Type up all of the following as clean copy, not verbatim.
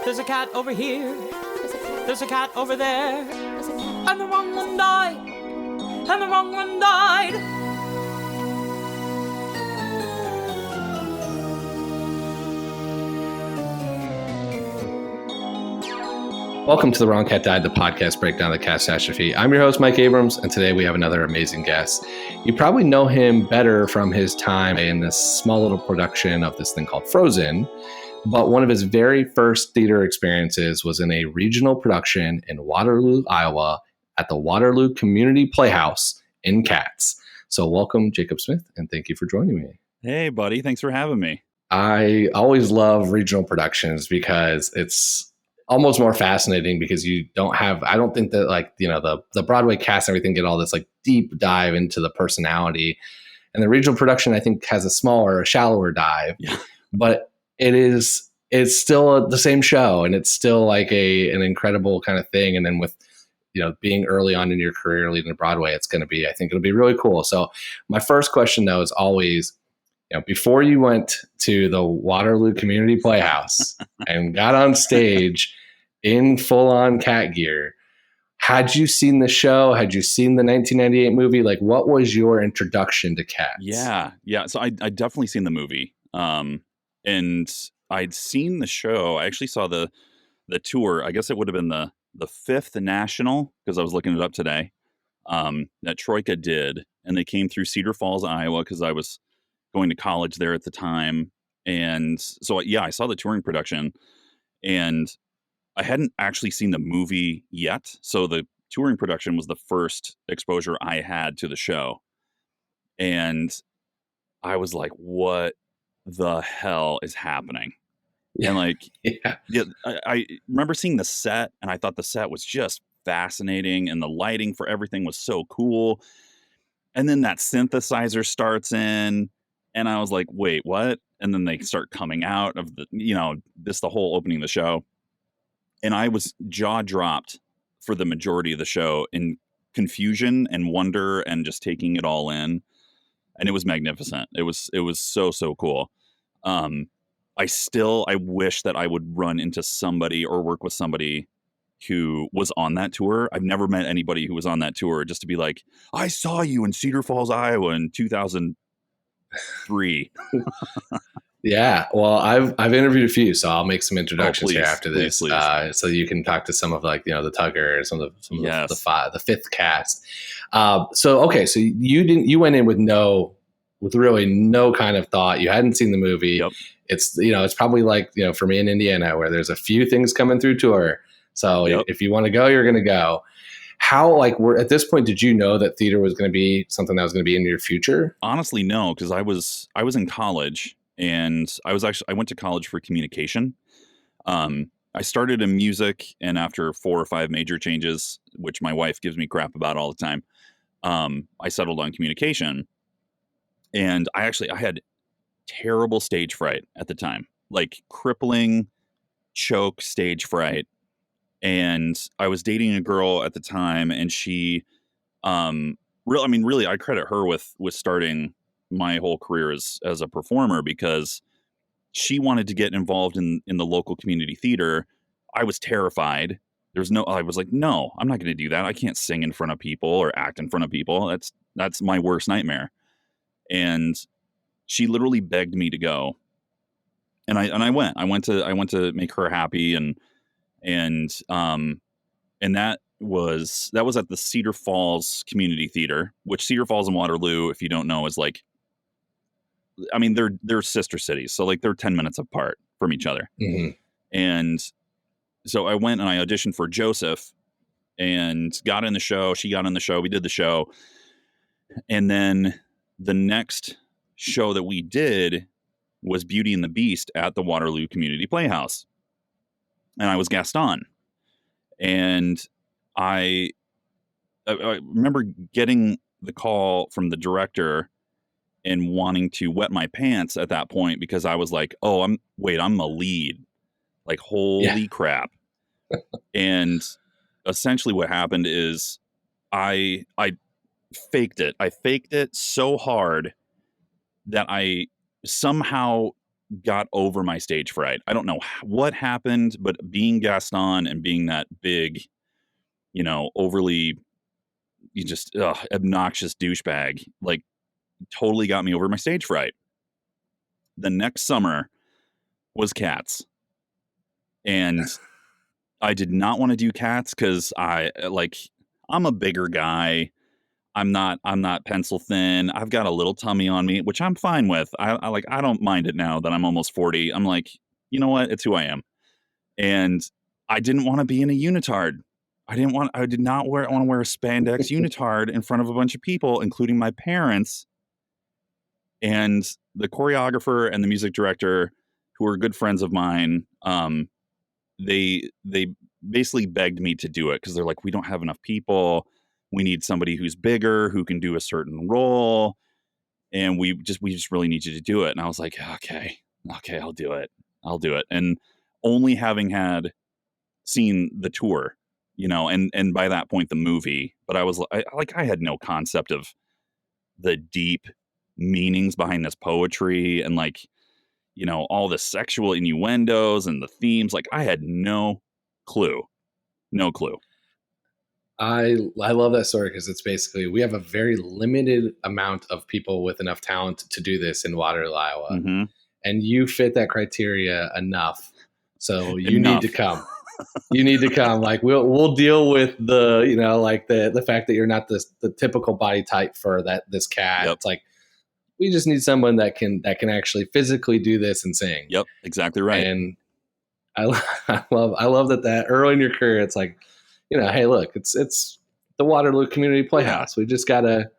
There's a cat over here. There's a cat over there. And the wrong one died. And the wrong one died. Welcome to The Wrong Cat Died, the podcast breakdown of the catastrophe. I'm your host, Mike Abrams, and today we have another amazing guest. You probably know him better from his time in this small little production of this thing called Frozen, but one of his very first theater experiences was in a regional production in Waterloo, Iowa, at the Waterloo Community Playhouse in Cats. So welcome, Jacob Smith, and thank you for joining me. Hey, buddy. Thanks for having me. I always love regional productions because it's almost more fascinating because you don't have, I don't think that the Broadway cast and everything get all this like deep dive into the personality. And the regional production, I think, has a shallower dive, but it's still the same show, and it's still like an incredible kind of thing. And then with, being early on in your career leading to Broadway, I think it'll be really cool. So my first question though is always, before you went to the Waterloo Community Playhouse and got on stage in full-on cat gear, had you seen the show? Had you seen the 1998 movie? Like, what was your introduction to Cats? Yeah. So I definitely seen the movie, and I'd seen the show. I actually saw the tour. I guess it would have been the fifth national, because I was looking it up today, that Troika did, and they came through Cedar Falls, Iowa, because I was going to college there at the time. And so, I saw the touring production, and I hadn't actually seen the movie yet. So the touring production was the first exposure I had to the show. And I was like, what the hell is happening? And I remember seeing the set, and I thought the set was just fascinating, and the lighting for everything was so cool. And then that synthesizer starts in, and I was like, wait, what? And then they start coming out of the whole opening of the show. And I was jaw dropped for the majority of the show in confusion and wonder and just taking it all in. And it was magnificent. It was so cool. I wish that I would run into somebody or work with somebody who was on that tour. I've never met anybody who was on that tour, just to be like, I saw you in Cedar Falls, Iowa in 2003. Yeah, well, I've interviewed a few, so I'll make some introductions here after this, please. So you can talk to some of the Tugger, some of the fifth cast. So you went in with really no kind of thought. You hadn't seen the movie. Yep. It's probably like for me in Indiana, where there's a few things coming through tour. So if you want to go, you're going to go. How at this point did you know that theater was going to be something that was going to be in your future? Honestly, no, because I was in college. And I went to college for communication. I started in music, and after 4 or 5 major changes, which my wife gives me crap about all the time, I settled on communication. And I had terrible stage fright at the time, like crippling choke stage fright. And I was dating a girl at the time, and she, really, I credit her with starting my whole career as a performer, because she wanted to get involved in the local community theater. I was terrified. I was like, no, I'm not going to do that. I can't sing in front of people or act in front of people. That's my worst nightmare. And she literally begged me to go. And I went to make her happy. And that was at the Cedar Falls Community Theater, which Cedar Falls and Waterloo, if you don't know, is like, they're sister cities. So like they're 10 minutes apart from each other. Mm-hmm. And so I went and I auditioned for Joseph and got in the show. She got in the show. We did the show. And then the next show that we did was Beauty and the Beast at the Waterloo Community Playhouse. And I was Gaston. And I remember getting the call from the director and wanting to wet my pants at that point, because I was like, oh, I'm a lead. Like, holy crap. And essentially what happened is I faked it. I faked it so hard that I somehow got over my stage fright. I don't know what happened, but being Gaston and being that big, overly obnoxious douchebag, like totally got me over my stage fright. The next summer was Cats. And I did not want to do Cats because I'm a bigger guy. I'm not pencil thin. I've got a little tummy on me, which I'm fine with. I don't mind it now that I'm almost 40. I'm like, you know what? It's who I am. And I didn't want to be in a unitard. I did not want to wear a spandex unitard in front of a bunch of people, including my parents. And the choreographer and the music director, who are good friends of mine, they basically begged me to do it because they're like, we don't have enough people. We need somebody who's bigger, who can do a certain role. And we just really need you to do it. And I was like, okay, I'll do it. And only having seen the tour, and by that point, the movie, but I had no concept of the deep meanings behind this poetry and all the sexual innuendos and the themes. Like I had no clue. I love that story because it's basically, we have a very limited amount of people with enough talent to do this in Waterloo, Iowa. Mm-hmm. And you fit that criteria enough. So you need to come. You need to come. Like we'll deal with the, the fact that you're not the typical body type for this cat. Yep. It's like, we just need someone that can actually physically do this and sing. Yep. Exactly right. And I love that early in your career, it's like, hey, look, it's the Waterloo Community Playhouse. We just gotta.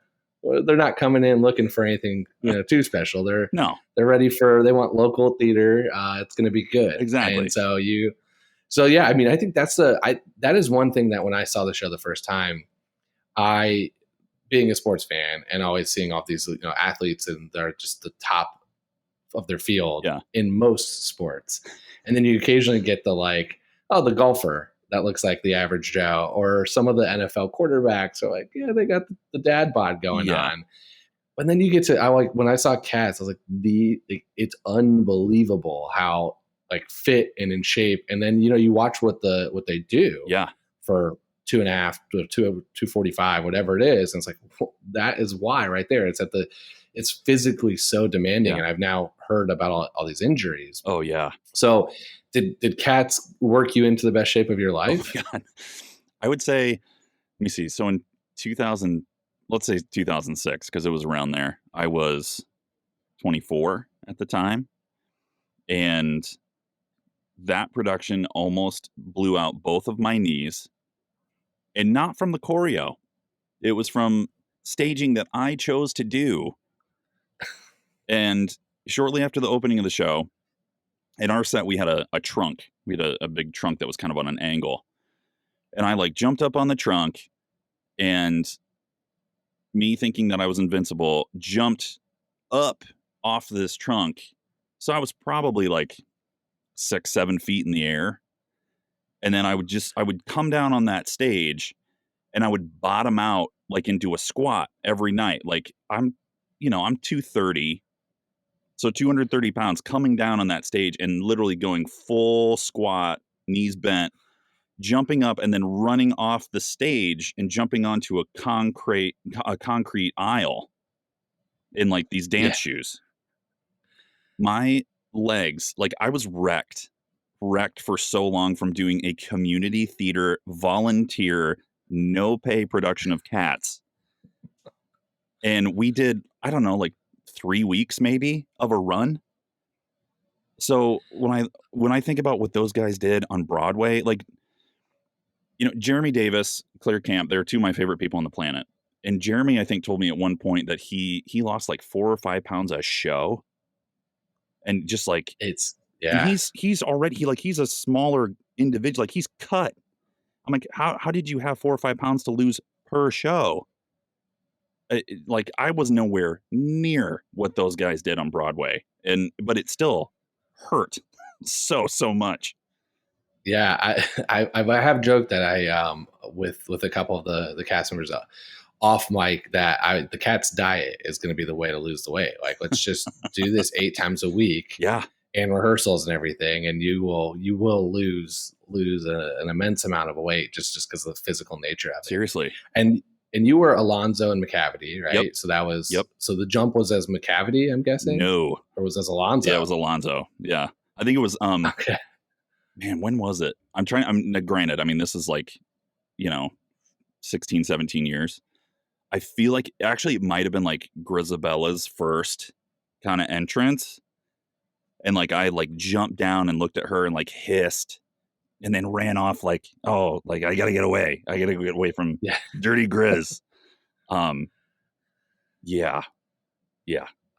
They're not coming in looking for anything, too special. They're ready they want local theater. It's going to be good. Exactly. And so yeah. I mean, I think that is one thing that when I saw the show the first time, being a sports fan and always seeing all these athletes and they're just the top of their field in most sports, and then you occasionally get the golfer that looks like the average Joe, or some of the NFL quarterbacks are like, yeah, they got the dad bod going on. But then you get to, when I saw Cats, I was like, it's unbelievable how fit and in shape. And then, you watch what they do for 2.5 to 245, whatever it is. And it's like, well, that is why right there. It's physically so demanding. And I've now heard about all these injuries. Oh yeah. So did Cats work you into the best shape of your life? Oh, God. I would say, let me see. So in 2006, because it was around there, I was 24 at the time. And that production almost blew out both of my knees. And not from the choreo. It was from staging that I chose to do. And shortly after the opening of the show, in our set, we had a trunk. We had a big trunk that was kind of on an angle. And I jumped up on the trunk, and me thinking that I was invincible, jumped up off this trunk. So I was probably 6-7 feet in the air. And then I would come down on that stage and I would bottom out into a squat every night. I'm 230. So 230 pounds coming down on that stage and literally going full squat, knees bent, jumping up and then running off the stage and jumping onto a concrete aisle in these dance shoes. My legs, I was wrecked for so long from doing a community theater volunteer, no pay production of Cats. And we did, I don't know, 3 weeks maybe of a run. So when I think about what those guys did on Broadway, Jeremy Davis, Claire Camp, they're two of my favorite people on the planet. And Jeremy, I think, told me at one point that he lost 4 or 5 pounds a show. And just he's already, he's a smaller individual. He's cut. I'm like, how did you have 4 or 5 pounds to lose per show? I was nowhere near what those guys did on Broadway, but it still hurt so much. Yeah, I have joked that I with a couple of the cast members off mic that the Cats diet is going to be the way to lose the weight. Let's just do this 8 times a week. Yeah, and rehearsals and everything, and you will lose an immense amount of weight just because of the physical nature of it. Seriously. And you were Alonzo and Macavity, right? Yep. So that was Yep. So the jump was as Macavity, I'm guessing. No, or was as Alonzo? Yeah, it was Alonzo. Yeah, I think it was. Okay. Man, when was it? Granted, I mean, this is like, 16, 17 years. I feel like actually it might have been like Grizabella's first kind of entrance. And like I like jumped down and looked at her and like hissed and then ran off like, oh, like I gotta get away. I gotta get away from Dirty Grizz. Yeah.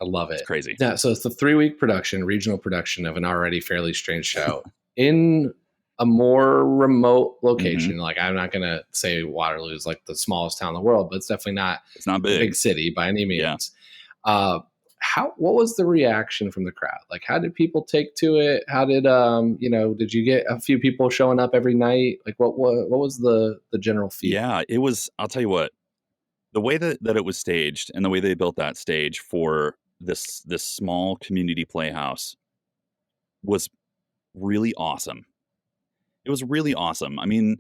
I love it. It's crazy. Yeah, so it's the 3-week regional production of an already fairly strange show in a more remote location. Like, I'm not going to say Waterloo is like the smallest town in the world, but it's definitely not. It's not a big city by any means. Yeah. What was the reaction from the crowd? Like, how did people take to it? How did did you get a few people showing up every night? Like, what was the general feel? Yeah, it was. I'll tell you what. The way that it was staged and the way they built that stage for this small community playhouse was really awesome. It was really awesome. I mean,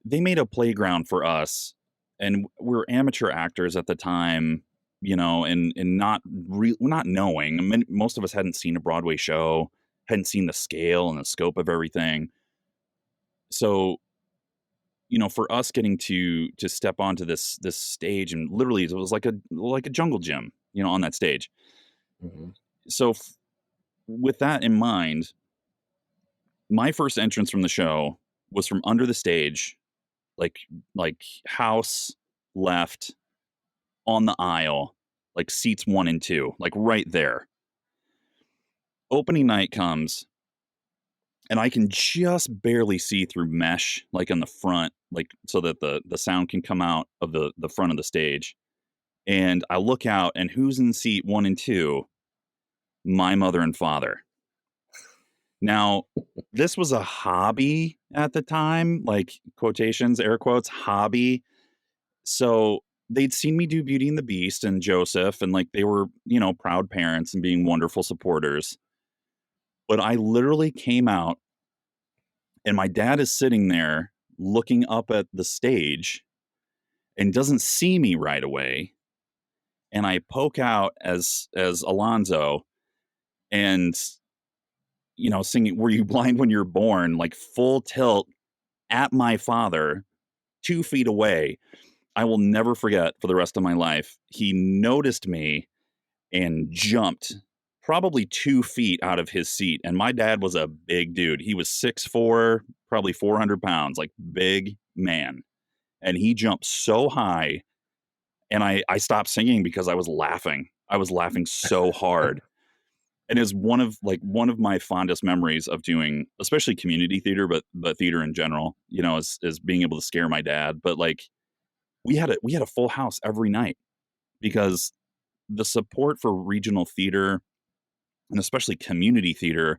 they made a playground for us, and we're amateur actors at the time, and not knowing. I mean, most of us hadn't seen a Broadway show, hadn't seen the scale and the scope of everything. So, for us getting to step onto this stage, and literally it was like a jungle gym, on that stage. Mm-hmm. So with that in mind, my first entrance from the show was from under the stage, like house left on the aisle, like seats 1 and 2, like right there. Opening night comes, and I can just barely see through mesh, like in the front, like so that the sound can come out of the front of the stage. And I look out, and who's in seat 1 and 2? My mother and father. Now, this was a hobby at the time, like quotations, air quotes, hobby. So they'd seen me do Beauty and the Beast and Joseph, and like they were, proud parents and being wonderful supporters. But I literally came out, and my dad is sitting there looking up at the stage and doesn't see me right away. And I poke out as Alonzo and, singing "Were You Blind When You're Born?" like full tilt at my father 2 feet away. I will never forget for the rest of my life. He noticed me and jumped probably 2 feet out of his seat. And my dad was a big dude. He was 6'4", probably 400 pounds, like big man. And he jumped so high, and I stopped singing because I was laughing. I was laughing so hard. And it's one of my fondest memories of doing, especially community theater, but theater in general, is being able to scare my dad. But like we had a full house every night because the support for regional theater, and especially community theater,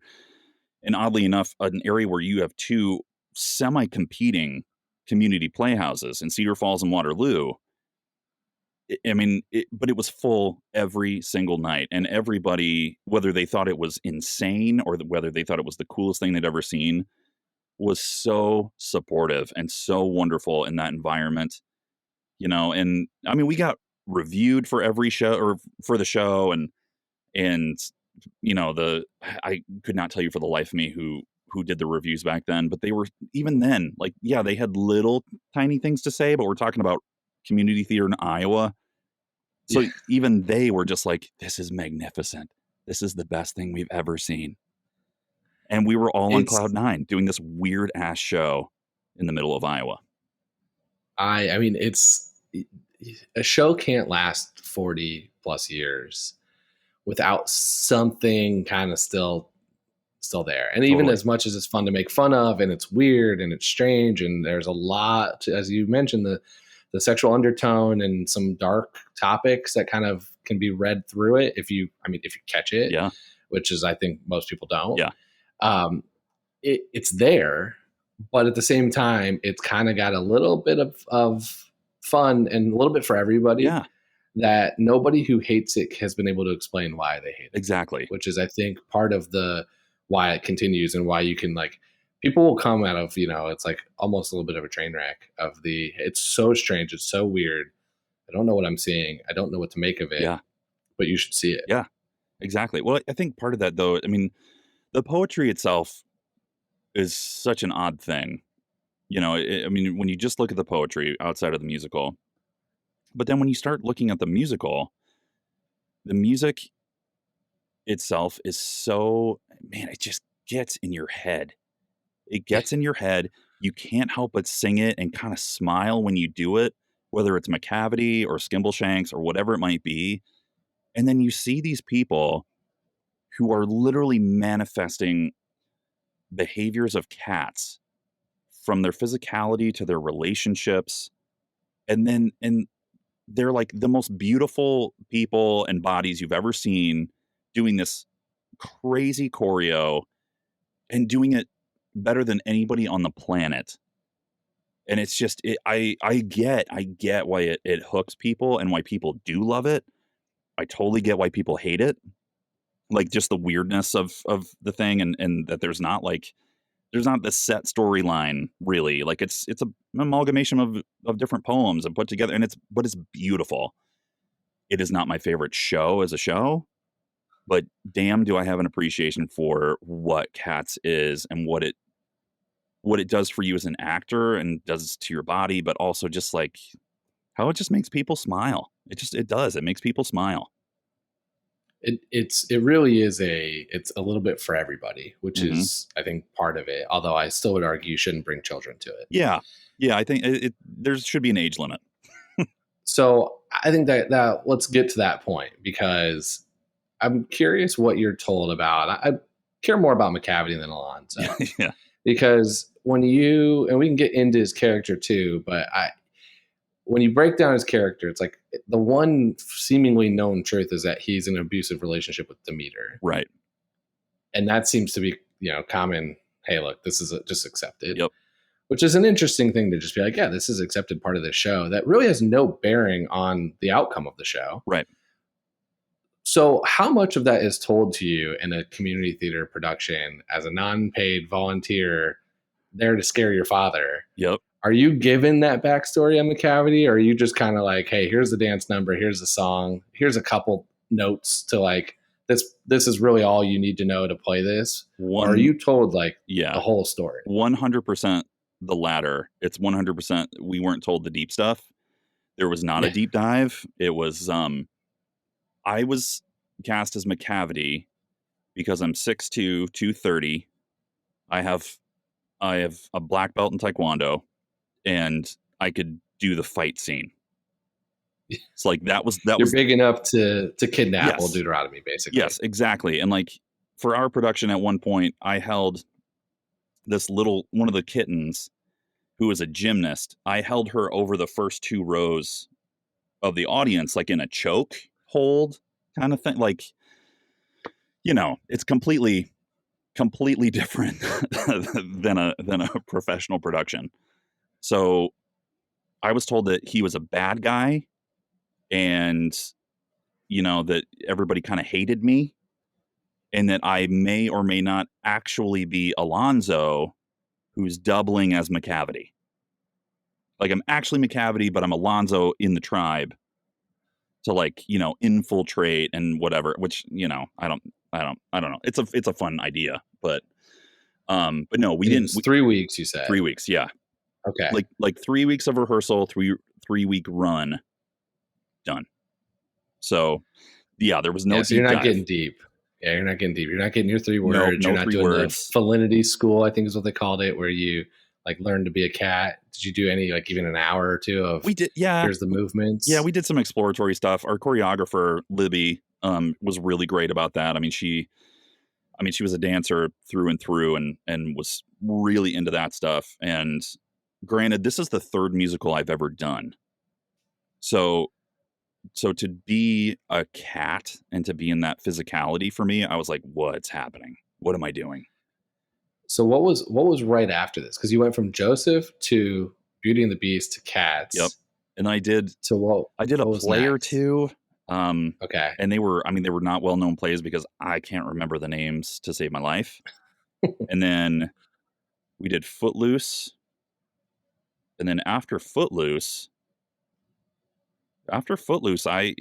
and oddly enough, an area where you have 2 semi-competing community playhouses in Cedar Falls and Waterloo. But it was full every single night, and everybody, whether they thought it was insane or whether they thought it was the coolest thing they'd ever seen, was so supportive and so wonderful in that environment, and I mean, we got reviewed for every show or for the show, and I could not tell you for the life of me who did the reviews back then, but they were, even then, like, yeah, they had little tiny things to say, but we're talking about community theater in Iowa. So even they were just like, this is magnificent. This is the best thing we've ever seen. And we were all on cloud 9 doing this weird ass show in the middle of Iowa. I mean, a show can't last 40 plus years without something kind of still there. And even as much as it's fun to make fun of, and it's weird and it's strange, and there's a lot, as you mentioned, the sexual undertone and some dark topics that kind of can be read through it if you catch it, which is, I think most people don't. It's there, but at the same time, it's kind of got a little bit of fun and a little bit for everybody. that nobody who hates it has been able to explain why they hate it. Exactly. Which is, I think, part of the why it continues and why you can, like, people will come out of, it's like almost a little bit of a train wreck of it's so strange. It's so weird. I don't know what I'm seeing. I don't know what to make of it. Yeah. But you should see it. Yeah, exactly. Well, I think part of that, though, I mean, the poetry itself is such an odd thing. I mean, when you just look at the poetry outside of the musical, but then when you start looking at the music itself is so, man, it just gets in your head. It gets in your head. You can't help but sing it and kind of smile when you do it, whether it's Macavity or Skimbleshanks or whatever it might be. And then you see these people who are literally manifesting behaviors of cats, from their physicality to their relationships. And they're like the most beautiful people and bodies you've ever seen, doing this crazy choreo and doing it better than anybody on the planet. And it's just, I get why it hooks people and why people do love it. I totally get why people hate it. Like, just the weirdness of the thing, and that there's not the set storyline, really. Like, it's an amalgamation of different poems and put together, and but it's beautiful. It is not my favorite show as a show, but damn, do I have an appreciation for what Cats is and what it does for you as an actor and does to your body, but also just like how it just makes people smile. It makes people smile. It really is it's a little bit for everybody, which is, I think, part of it. Although I still would argue you shouldn't bring children to it. Yeah. I think there should be an age limit. So I think that let's get to that point, because I'm curious what you're told about. I care more about Macavity than Alonzo. Yeah. Because and we can get into his character too, but when you break down his character, it's like the one seemingly known truth is that he's in an abusive relationship with Demeter. Right. And that seems to be, common. Hey, look, this is just accepted. Yep. Which is an interesting thing to just be like, yeah, this is accepted part of the show. That really has no bearing on the outcome of the show. Right. So how much of that is told to you in a community theater production as a non-paid volunteer there to scare your father? Yep. Are you given that backstory on Macavity, or are you just kind of like, hey, here's the dance number, here's the song, here's a couple notes to like, this is really all you need to know to play this? Or are you told like the whole story? 100% the latter. It's 100%. We weren't told the deep stuff. There was not a deep dive. It was, I was cast as Macavity because I'm 6'2", 230. I have a black belt in Taekwondo, and I could do the fight scene. It's like that was You're big enough to kidnap Old Yes. Deuteronomy, basically. Yes, exactly. And like for our production at one point, I held this one of the kittens who was a gymnast. I held her over the first 2 rows of the audience, like in a choke hold kind of thing. Like, it's completely different than a professional production. So I was told that he was a bad guy, and that everybody kind of hated me, and that I may or may not actually be Alonzo, who's doubling as Macavity. Like, I'm actually Macavity, but I'm Alonzo in the tribe to, like, infiltrate and whatever, which, I don't know. It's a fun idea, but no, we didn't. 3 weeks, you said. 3 weeks. Yeah. Okay. Like 3 weeks of rehearsal, 3-week run, done. So yeah, there was no. So you're not getting deep. Yeah, you're not getting deep. You're not getting your 3 words. You're not doing words. The Felinity school, I think is what they called it, where you like learn to be a cat. Did you do any, like, even an hour or 2 of? We did. Yeah. Here's the movements. Yeah, we did some exploratory stuff. Our choreographer Libby was really great about that. I mean, she was a dancer through and through, and was really into that stuff. And granted, this is the 3rd musical I've ever done. So to be a cat and to be in that physicality for me, I was like, what's happening? What am I doing? So what was right after this? Because you went from Joseph to Beauty and the Beast to Cats. Yep. And I did So a what was play or next? two. Okay. And they were not well-known plays because I can't remember the names to save my life. And then we did Footloose. And then after Footloose, I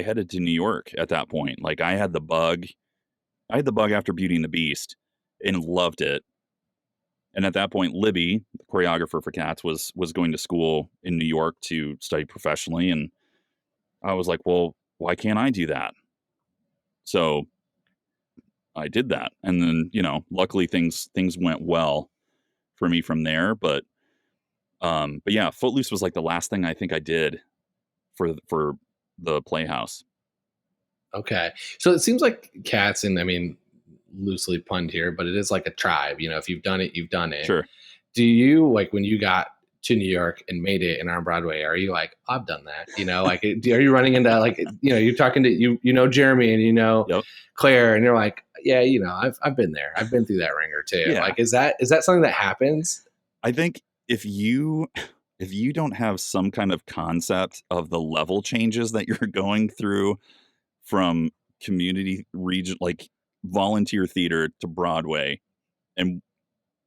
headed to New York at that point. Like I had the bug. I had the bug after Beauty and the Beast and loved it. And at that point, Libby, the choreographer for Cats, was going to school in New York to study professionally. And I was like, well, why can't I do that? So I did that. And then, luckily things went well for me from there. But yeah, Footloose was like the last thing I think I did for the Playhouse. Okay. So it seems like Cats, and I mean, loosely punned here, but it is like a tribe. If you've done it, you've done it. Sure. Do you, like, when you got to New York and made it and on Broadway, are you like, I've done that? Like, are you running into like, you're talking to, Jeremy and Yep. Claire, and you're like, yeah, I've been there. I've been through that ringer too. Yeah. Like, is that something that happens? I think if you don't have some kind of concept of the level changes that you're going through from community region, like volunteer theater to Broadway, and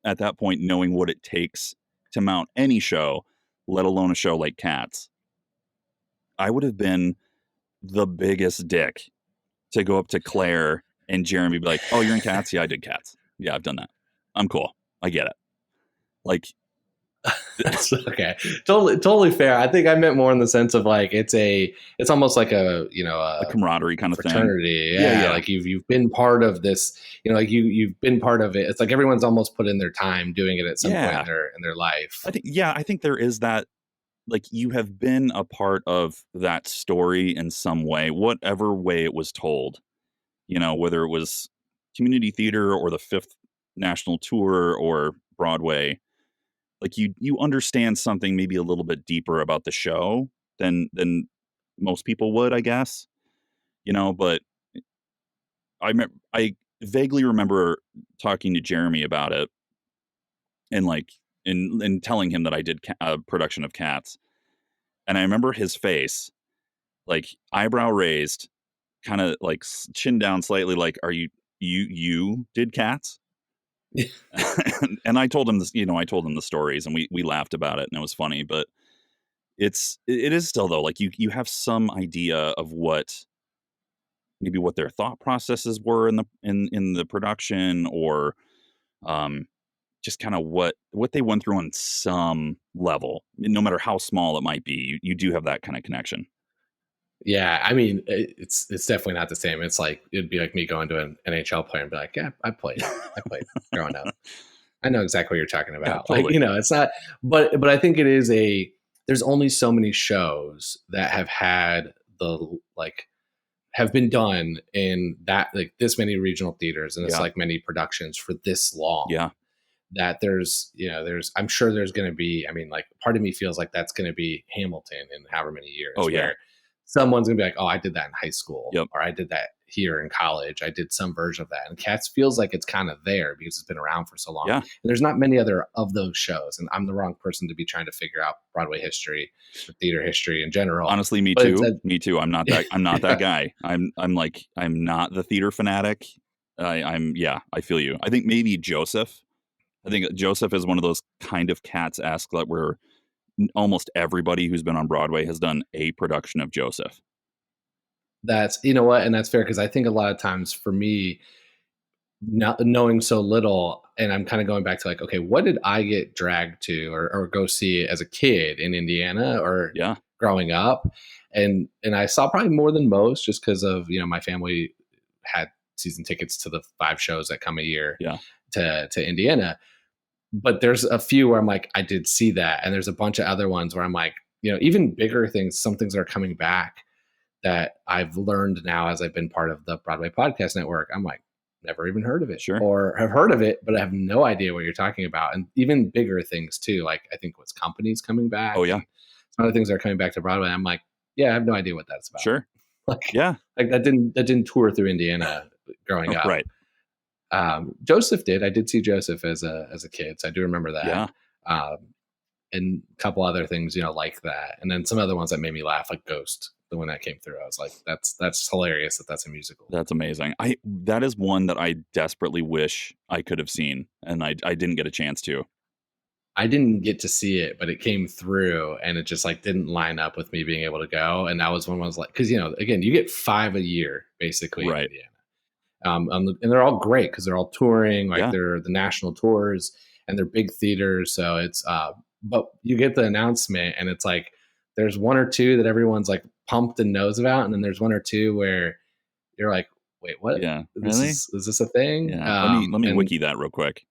at that point knowing what it takes to mount any show, let alone a show like Cats, I would have been the biggest dick to go up to Claire and Jeremy and be like, oh, you're in Cats? Yeah, I did Cats. Yeah, I've done that. I'm cool. I get it. Like, That's okay. Totally fair. I think I meant more in the sense of like, it's almost like a camaraderie kind of fraternity. thing. Yeah. Like you've been part of this, like you've been part of it. It's like everyone's almost put in their time doing it at some point in their life. I think there is that, like, you have been a part of that story in some way, whatever way it was told, whether it was community theater or the 5th national tour or Broadway. Like you understand something maybe a little bit deeper about the show than most people would, I guess. But I vaguely remember talking to Jeremy about it, and like and telling him that I did a production of Cats, and I remember his face, like eyebrow raised, kind of like chin down slightly, like, are you did Cats? And I told him this, I told him the stories, and we laughed about it, and it was funny. But it is still, though, like you have some idea of what their thought processes were in the production, or just kind of what they went through on some level, no matter how small it might be. You do have that kind of connection. Yeah, I mean, it's definitely not the same. It's like, it'd be like me going to an NHL player and be like, yeah, I played growing up. I know exactly what you're talking about. Yeah, totally. Like, it's not, but I think it is there's only so many shows that have had have been done in that, like, this many regional theaters, and it's like many productions for this long. Yeah. That there's I'm sure there's going to be, I mean, like, part of me feels like that's going to be Hamilton in however many years. Oh, yeah. Someone's gonna be like, oh, I did that in high school, yep, or I did that here in college. I did some version of that. And Cats feels like it's kind of there because it's been around for so long. Yeah. And there's not many other of those shows. And I'm the wrong person to be trying to figure out Broadway history or theater history in general. Honestly, me too. Me too. I'm not that guy. I'm not the theater fanatic. I feel you. I think maybe Joseph. I think Joseph is one of those kind of Cats-esque, that where almost everybody who's been on Broadway has done a production of Joseph. That's, and that's fair, because I think a lot of times for me, not knowing so little, and I'm kind of going back to like, okay, what did I get dragged to or go see as a kid in Indiana or growing up? And I saw probably more than most, just because of, my family had season tickets to the 5 shows that come a year to Indiana. But there's a few where I'm like, I did see that. And there's a bunch of other ones where I'm like, even bigger things, some things that are coming back that I've learned now as I've been part of the Broadway Podcast Network. I'm like, never even heard of it. Sure. Or have heard of it, but I have no idea what you're talking about. And even bigger things too. Like, I think what's Company's coming back. Oh, yeah. Some other things that are coming back to Broadway. I'm like, yeah, I have no idea what that's about. Sure. Like, yeah. Like that didn't tour through Indiana growing up. Right. Joseph did. I did see Joseph as a kid, so I do remember that. Yeah. and a couple other things, like that. And then some other ones that made me laugh, like Ghost, the one that came through. I was like, that's hilarious that's a musical. That's amazing. That is one that I desperately wish I could have seen, and I didn't get a chance to. I didn't get to see it, but it came through, and it just like didn't line up with me being able to go. And that was when I was like, because again, you get 5 a year basically Right. in Indiana, and they're all great because they're all touring, like Yeah. they're the national tours, and they're big theaters. So it's but you get the announcement, and it's like there's 1 or 2 that everyone's like pumped and knows about, and then there's 1 or 2 where you're like, wait, what? Yeah, Really? Is this a thing? Yeah. Let me wiki that real quick.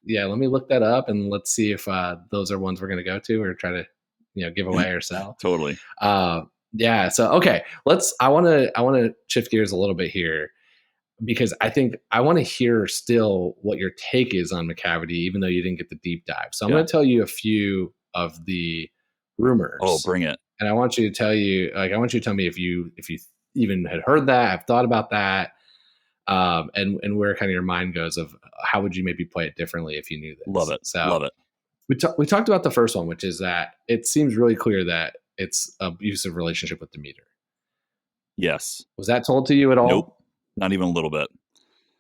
Yeah, let me look that up, and let's see if those are ones we're going to go to or try to, give away or sell. Totally. Yeah. So okay, I want to shift gears a little bit here, because I think I want to hear still what your take is on Macavity, even though you didn't get the deep dive. So I'm going to tell you a few of the rumors. Oh, bring it! And I want you to tell me if you even had heard that, have thought about that. And where kind of your mind goes of how would you maybe play it differently if you knew this. Love it. So love it. We talked about the first one, which is that it seems really clear that it's an abusive relationship with Demeter. Yes. Was that told to you at all? Nope. Not even a little bit.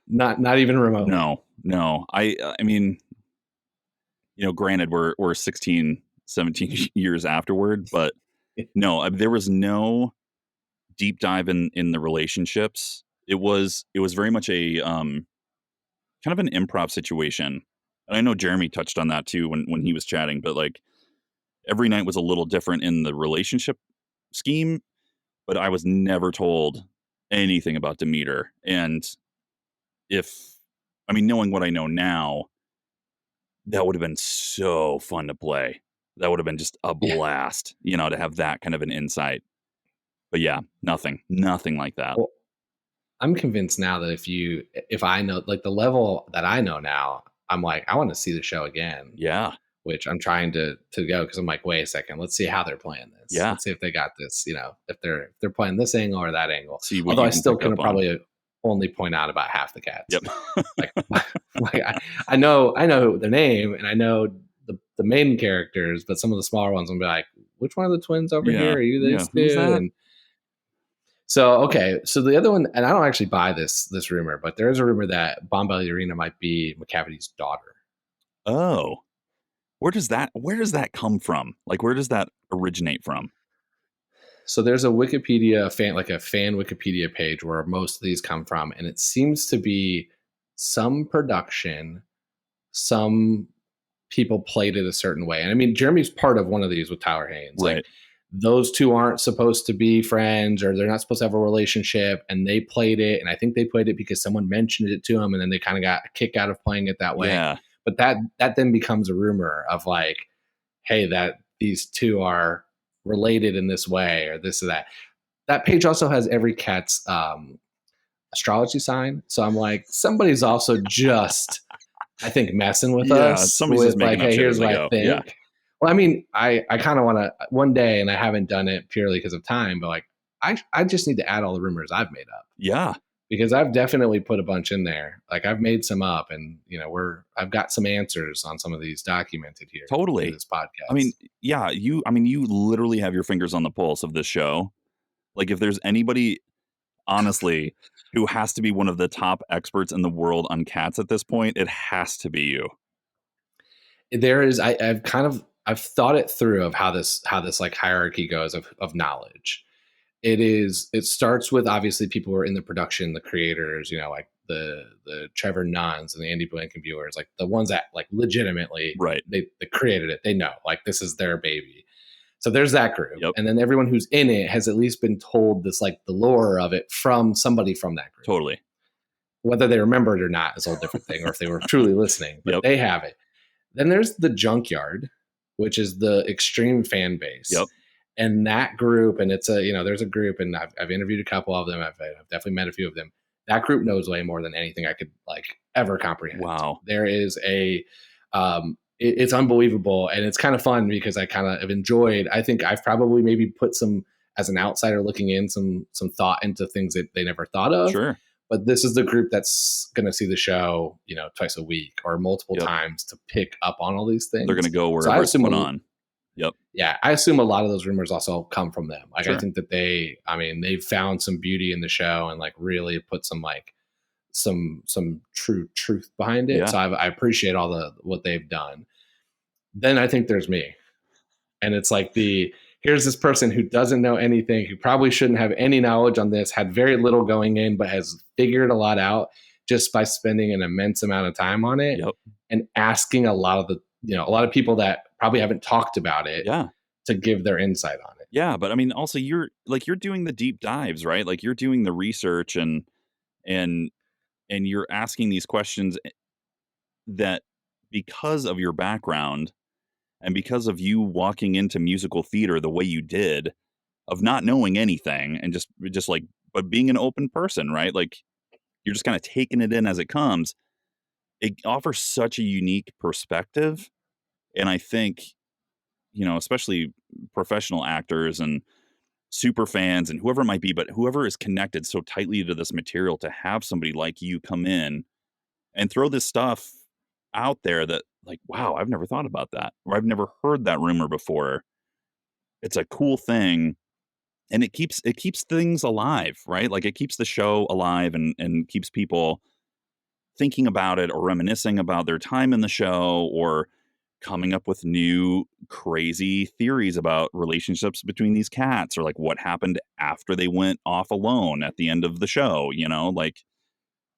Not even remotely. No. I mean, granted we're 16, 17 years afterward, but no, there was no deep dive in the relationships. It was very much a kind of an improv situation. And I know Jeremy touched on that too when he was chatting, but like every night was a little different in the relationship scheme, but I was never told anything about Demeter. And knowing what I know now, that would have been so fun to play. That would have been just a blast, to have that kind of an insight. But yeah, nothing like that. Well, I'm convinced now that if I know like the level that I know now, I'm like, I want to see the show again. Yeah. Which I'm trying to go, because I'm like, wait a second, let's see how they're playing this. Yeah. Let's see if they got this, if they're playing this angle or that angle. Although I still can probably only point out about half the cats. Yep. I know their name, and I know the main characters, but some of the smaller ones will be like, which one of the twins over here are you this two? And so, okay. So the other one, and I don't actually buy this rumor, but there is a rumor that Bomb Ballerina might be Macavity's daughter. Oh, where does that come from? Like, where does that originate from? So there's a Wikipedia fan Wikipedia page where most of these come from, and it seems to be some production, some people played it a certain way. And I mean, Jeremy's part of one of these with Tyler Haynes. Right. Like, those two aren't supposed to be friends, or they're not supposed to have a relationship, and they played it. And I think they played it because someone mentioned it to them, and then they kind of got a kick out of playing it that way. Yeah. But that then becomes a rumor of like, hey, that these two are related in this way, or this or that. That page also has every cat's astrology sign. So I'm like, somebody's also just, I think, messing with us. Somebody's just making like, hey, here's what I think. Yeah. Well, I mean, I kind of want to one day, and I haven't done it purely because of time, but like, I just need to add all the rumors I've made up. Yeah. Because I've definitely put a bunch in there. Like, I've made some up, and I've got some answers on some of these documented here. Totally. In this podcast. I mean, yeah, you literally have your fingers on the pulse of this show. Like, if there's anybody, honestly, who has to be one of the top experts in the world on cats at this point, it has to be you. There is, I've thought it through of how this like hierarchy goes of knowledge. It starts with obviously people who are in the production, the creators, like the Trevor Nunns and the Andy Blankenbuehers, like the ones that like legitimately, right, they created it. They know, like, this is their baby. So there's that group. Yep. And then everyone who's in it has at least been told this, like the lore of it from somebody from that group. Totally. Whether they remember it or not is a whole different thing, or if they were truly listening, but they have it. Then there's the Junkyard, which is the extreme fan base. Yep. And that group, and it's there's a group, and I've interviewed a couple of them. I've definitely met a few of them. That group knows way more than anything I could like ever comprehend. Wow. There is it's unbelievable, and it's kind of fun because I kind of have enjoyed. I think I've probably maybe put some, as an outsider looking in, some thought into things that they never thought of. Sure. But this is the group that's going to see the show, twice a week or multiple times to pick up on all these things. They're going to go wherever it's put on. Yep. Yeah, I assume a lot of those rumors also come from them. Like, I Sure. think that they've found some beauty in the show and like really put some like some true truth behind it. Yeah. So I appreciate all what they've done. Then I think there's me, and it's like here's this person who doesn't know anything, who probably shouldn't have any knowledge on this, had very little going in, but has figured a lot out just by spending an immense amount of time on it Yep. and asking a lot of people that probably haven't talked about it Yeah. to give their insight on it. Yeah. But I mean, also you're doing the deep dives, right? Like you're doing the research and you're asking these questions that because of your background and because of you walking into musical theater the way you did, of not knowing anything and just like, but being an open person, right? Like you're just kind of taking it in as it comes. It offers such a unique perspective. And I think, especially professional actors and super fans and whoever it might be, but whoever is connected so tightly to this material, to have somebody like you come in and throw this stuff out there that like, wow, I've never thought about that, or I've never heard that rumor before. It's a cool thing. And it keeps things alive, right? Like it keeps the show alive and keeps people thinking about it or reminiscing about their time in the show or coming up with new crazy theories about relationships between these cats or like what happened after they went off alone at the end of the show, like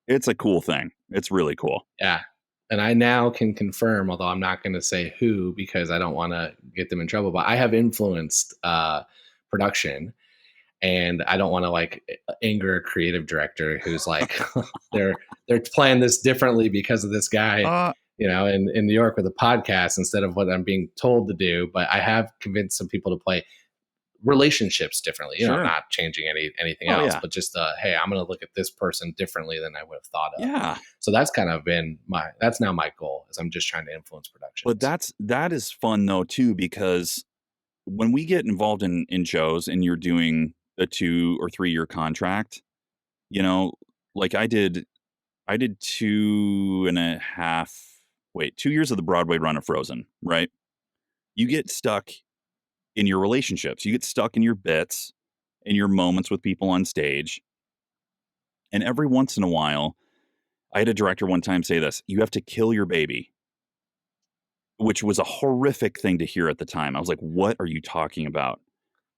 it's a cool thing. It's really cool. Yeah. And I now can confirm, although I'm not going to say who because I don't want to get them in trouble, but I have influenced production, and I don't want to like anger a creative director who's like they're playing this differently because of this guy, Uh, in New York with a podcast instead of what I'm being told to do. But I have convinced some people to play relationships differently, Sure. not changing anything Oh, else, yeah. but just hey, I'm going to look at this person differently than I would have thought of. Yeah. So that's kind of been that's now my goal, is I'm just trying to influence production. But that is fun though too, because when we get involved in shows and you're doing a 2 or 3 year contract, like I did 2 years of the Broadway run of Frozen, right? You get stuck in your relationships. You get stuck in your bits, in your moments with people on stage. And every once in a while, I had a director one time say this: you have to kill your baby, which was a horrific thing to hear at the time. I was like, what are you talking about?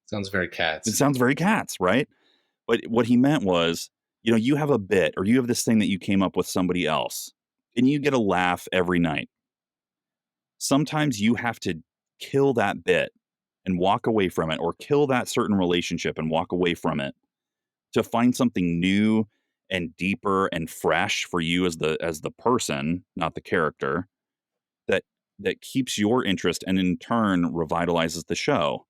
Sounds very It Cats. sounds very Cats, right? But what he meant was, you have a bit or you have this thing that you came up with somebody else and you get a laugh every night. Sometimes you have to kill that bit and walk away from it, or kill that certain relationship and walk away from it, to find something new and deeper and fresh for you as the person, not the character, that keeps your interest and in turn revitalizes the show.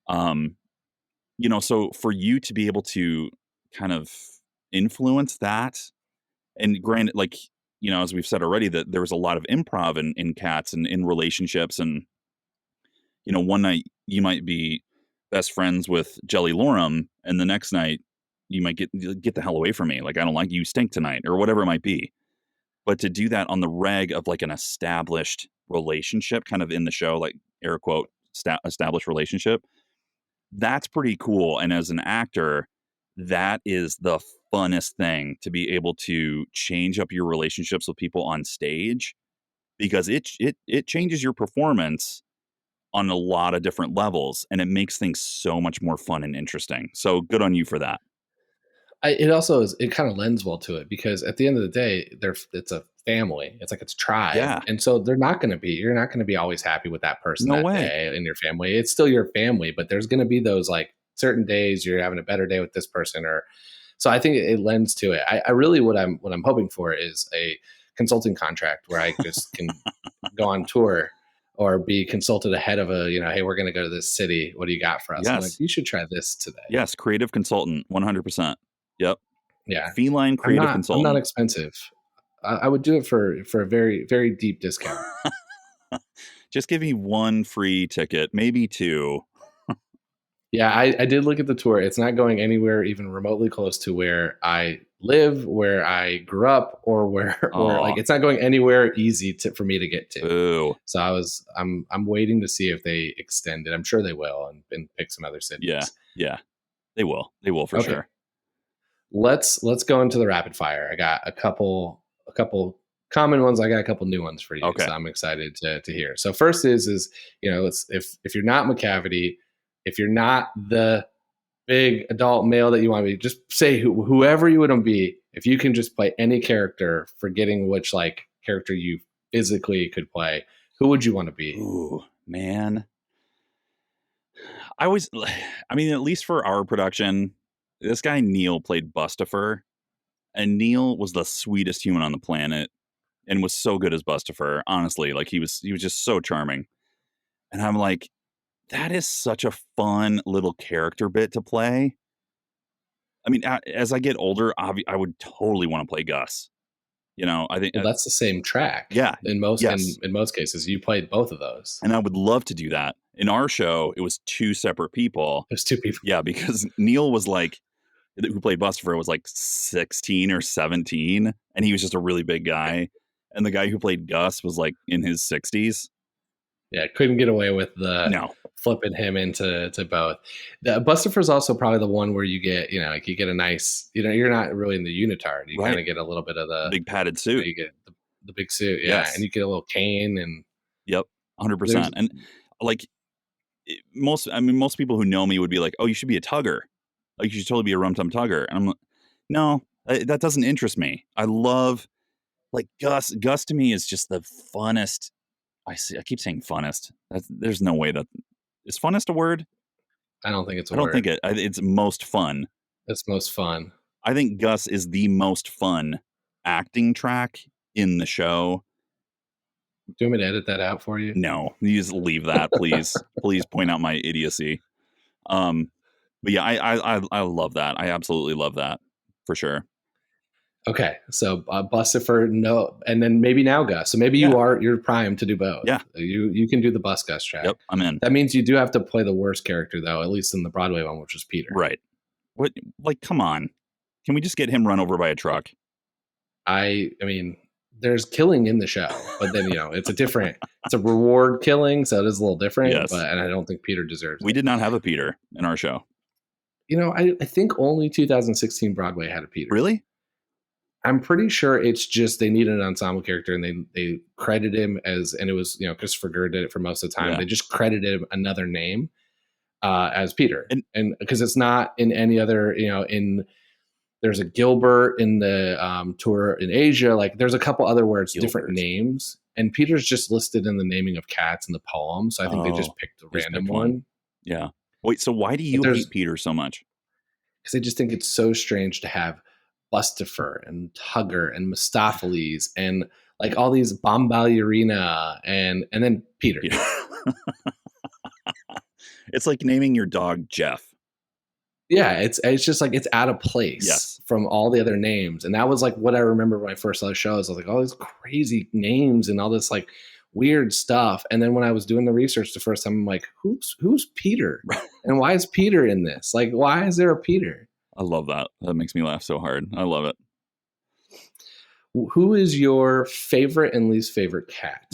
So for you to be able to kind of influence that, and granted, like, as we've said already, that there was a lot of improv in Cats and in relationships. And, one night you might be best friends with Jelly Lorem, and the next night you might get the hell away from me. Like, I don't like you, stink tonight, or whatever it might be. But to do that on the reg of like an established relationship, kind of in the show, like air quote, established relationship, that's pretty cool. And as an actor, that is the funnest thing, to be able to change up your relationships with people on stage, because it changes your performance on a lot of different levels, and it makes things so much more fun and interesting. So good on you for that. It kind of lends well to it, because at the end of the day, it's a family. It's like it's tribe. Yeah. And so you're not going to be always happy with that person No that way. day in your family. It's still your family, but there's going to be those like certain days you're having a better day with this person, so I think it lends to it. I really, what I'm hoping for is a consulting contract where I just can go on tour or be consulted ahead of hey, we're going to go to this city. What do you got for us? Yes. I'm like, you should try this today. Yes. Creative consultant, 100%. Yep. Yeah. Feline creative I'm consultant. not expensive. I would do it for a very, very deep discount. Just give me one free ticket, maybe 2. Yeah, I did look at the tour. It's not going anywhere even remotely close to where I live, where I grew up, or where Oh, like it's not going anywhere easy for me to get to. boo. So I'm waiting to see if they extend it. I'm sure they will and pick some other Yeah, cities. yeah, they will. They will for Okay. sure. Let's go into the rapid fire. I got a couple common ones. I got a couple new ones for you. Okay. So I'm excited to hear. So first is let's if you're not Macavity, if you're not the big adult male that you want to be, just say whoever you want to be. If you can just play any character, forgetting which like character you physically could play, who would you want to be? Ooh, man. I always, I mean, at least for our production, this guy Neil played Bustifer, and Neil was the sweetest human on the planet, and was so good as Bustifer. Honestly, like he was just so charming. And I'm like, that is such a fun little character bit to play. I mean, as I get older, I would totally want to play Gus. I think, Well, that's the same track. yeah, In most yes, in most cases, you played both of those. and I would love to do that. In our show, it was two separate people. There's two people. Yeah, because Neil was like, who played Bustifer was like 16 or 17, and he was just a really big guy. And the guy who played Gus was like in his 60s. Yeah, couldn't get away with the No, flipping him into both. The Bustifer is also probably the one where you get, like you get a nice, you're not really in the unitard. You right. kind of get a little bit of the Big padded suit. you get the big suit, yeah, Yes. and you get a little cane and Yep, 100%. there's And like most people who know me would be like, "Oh, you should be a tugger. Like you should totally be a rum tum tugger." And I'm like, "No, that doesn't interest me. I love like Gus. Gus to me is just the funnest. I keep saying funnest. There's no way that is funnest a word. I don't think it's a I don't word. think it's most fun. It's most fun. I think Gus is the most fun acting track in the show. Do you want me to edit that out for you? No, you just leave that, please. Please point out my idiocy. But yeah, I love that. I absolutely love that for sure. Okay, so Bustifer, no, and then maybe now Gus. So maybe Yeah. you're primed to do both. Yeah. You can do the bus Gus track. Yep, I'm in. That means you do have to play the worst character though, at least in the Broadway one, which is Peter. Right. What? Like, come on. Can we just get him run over by a truck? I mean, there's killing in the show, but then it's a reward killing, so it is a little different. Yes. And I don't think Peter deserves We it. did not have a Peter in our show. I think only 2016 Broadway had a Peter. Really? I'm pretty sure it's just they needed an ensemble character and they credited him and it was Christopher Gurr did it for most of the time. Yeah. They just credited him another name as Peter, And because it's not in any other there's a Gilbert in the tour in Asia. Like there's a couple other where it's different names, and Peter's just listed in the naming of cats in the poem. So I think they just picked a random one. Yeah. Wait, so why do you hate Peter so much? Because I just think it's so strange to have Bustifer and Tugger and Mistopheles and like all these Bombalurina and then Peter. It's like naming your dog Jeff. Yeah, it's just like it's out of place from all the other names. And that was like what I remember when I first saw the shows. I was like, all these crazy names and all this like weird stuff. And then when I was doing the research the first time, I'm like, who's Peter? And why is Peter in this? Like, why is there a Peter? I love that. That makes me laugh so hard. I love it. Who is your favorite and least favorite cat?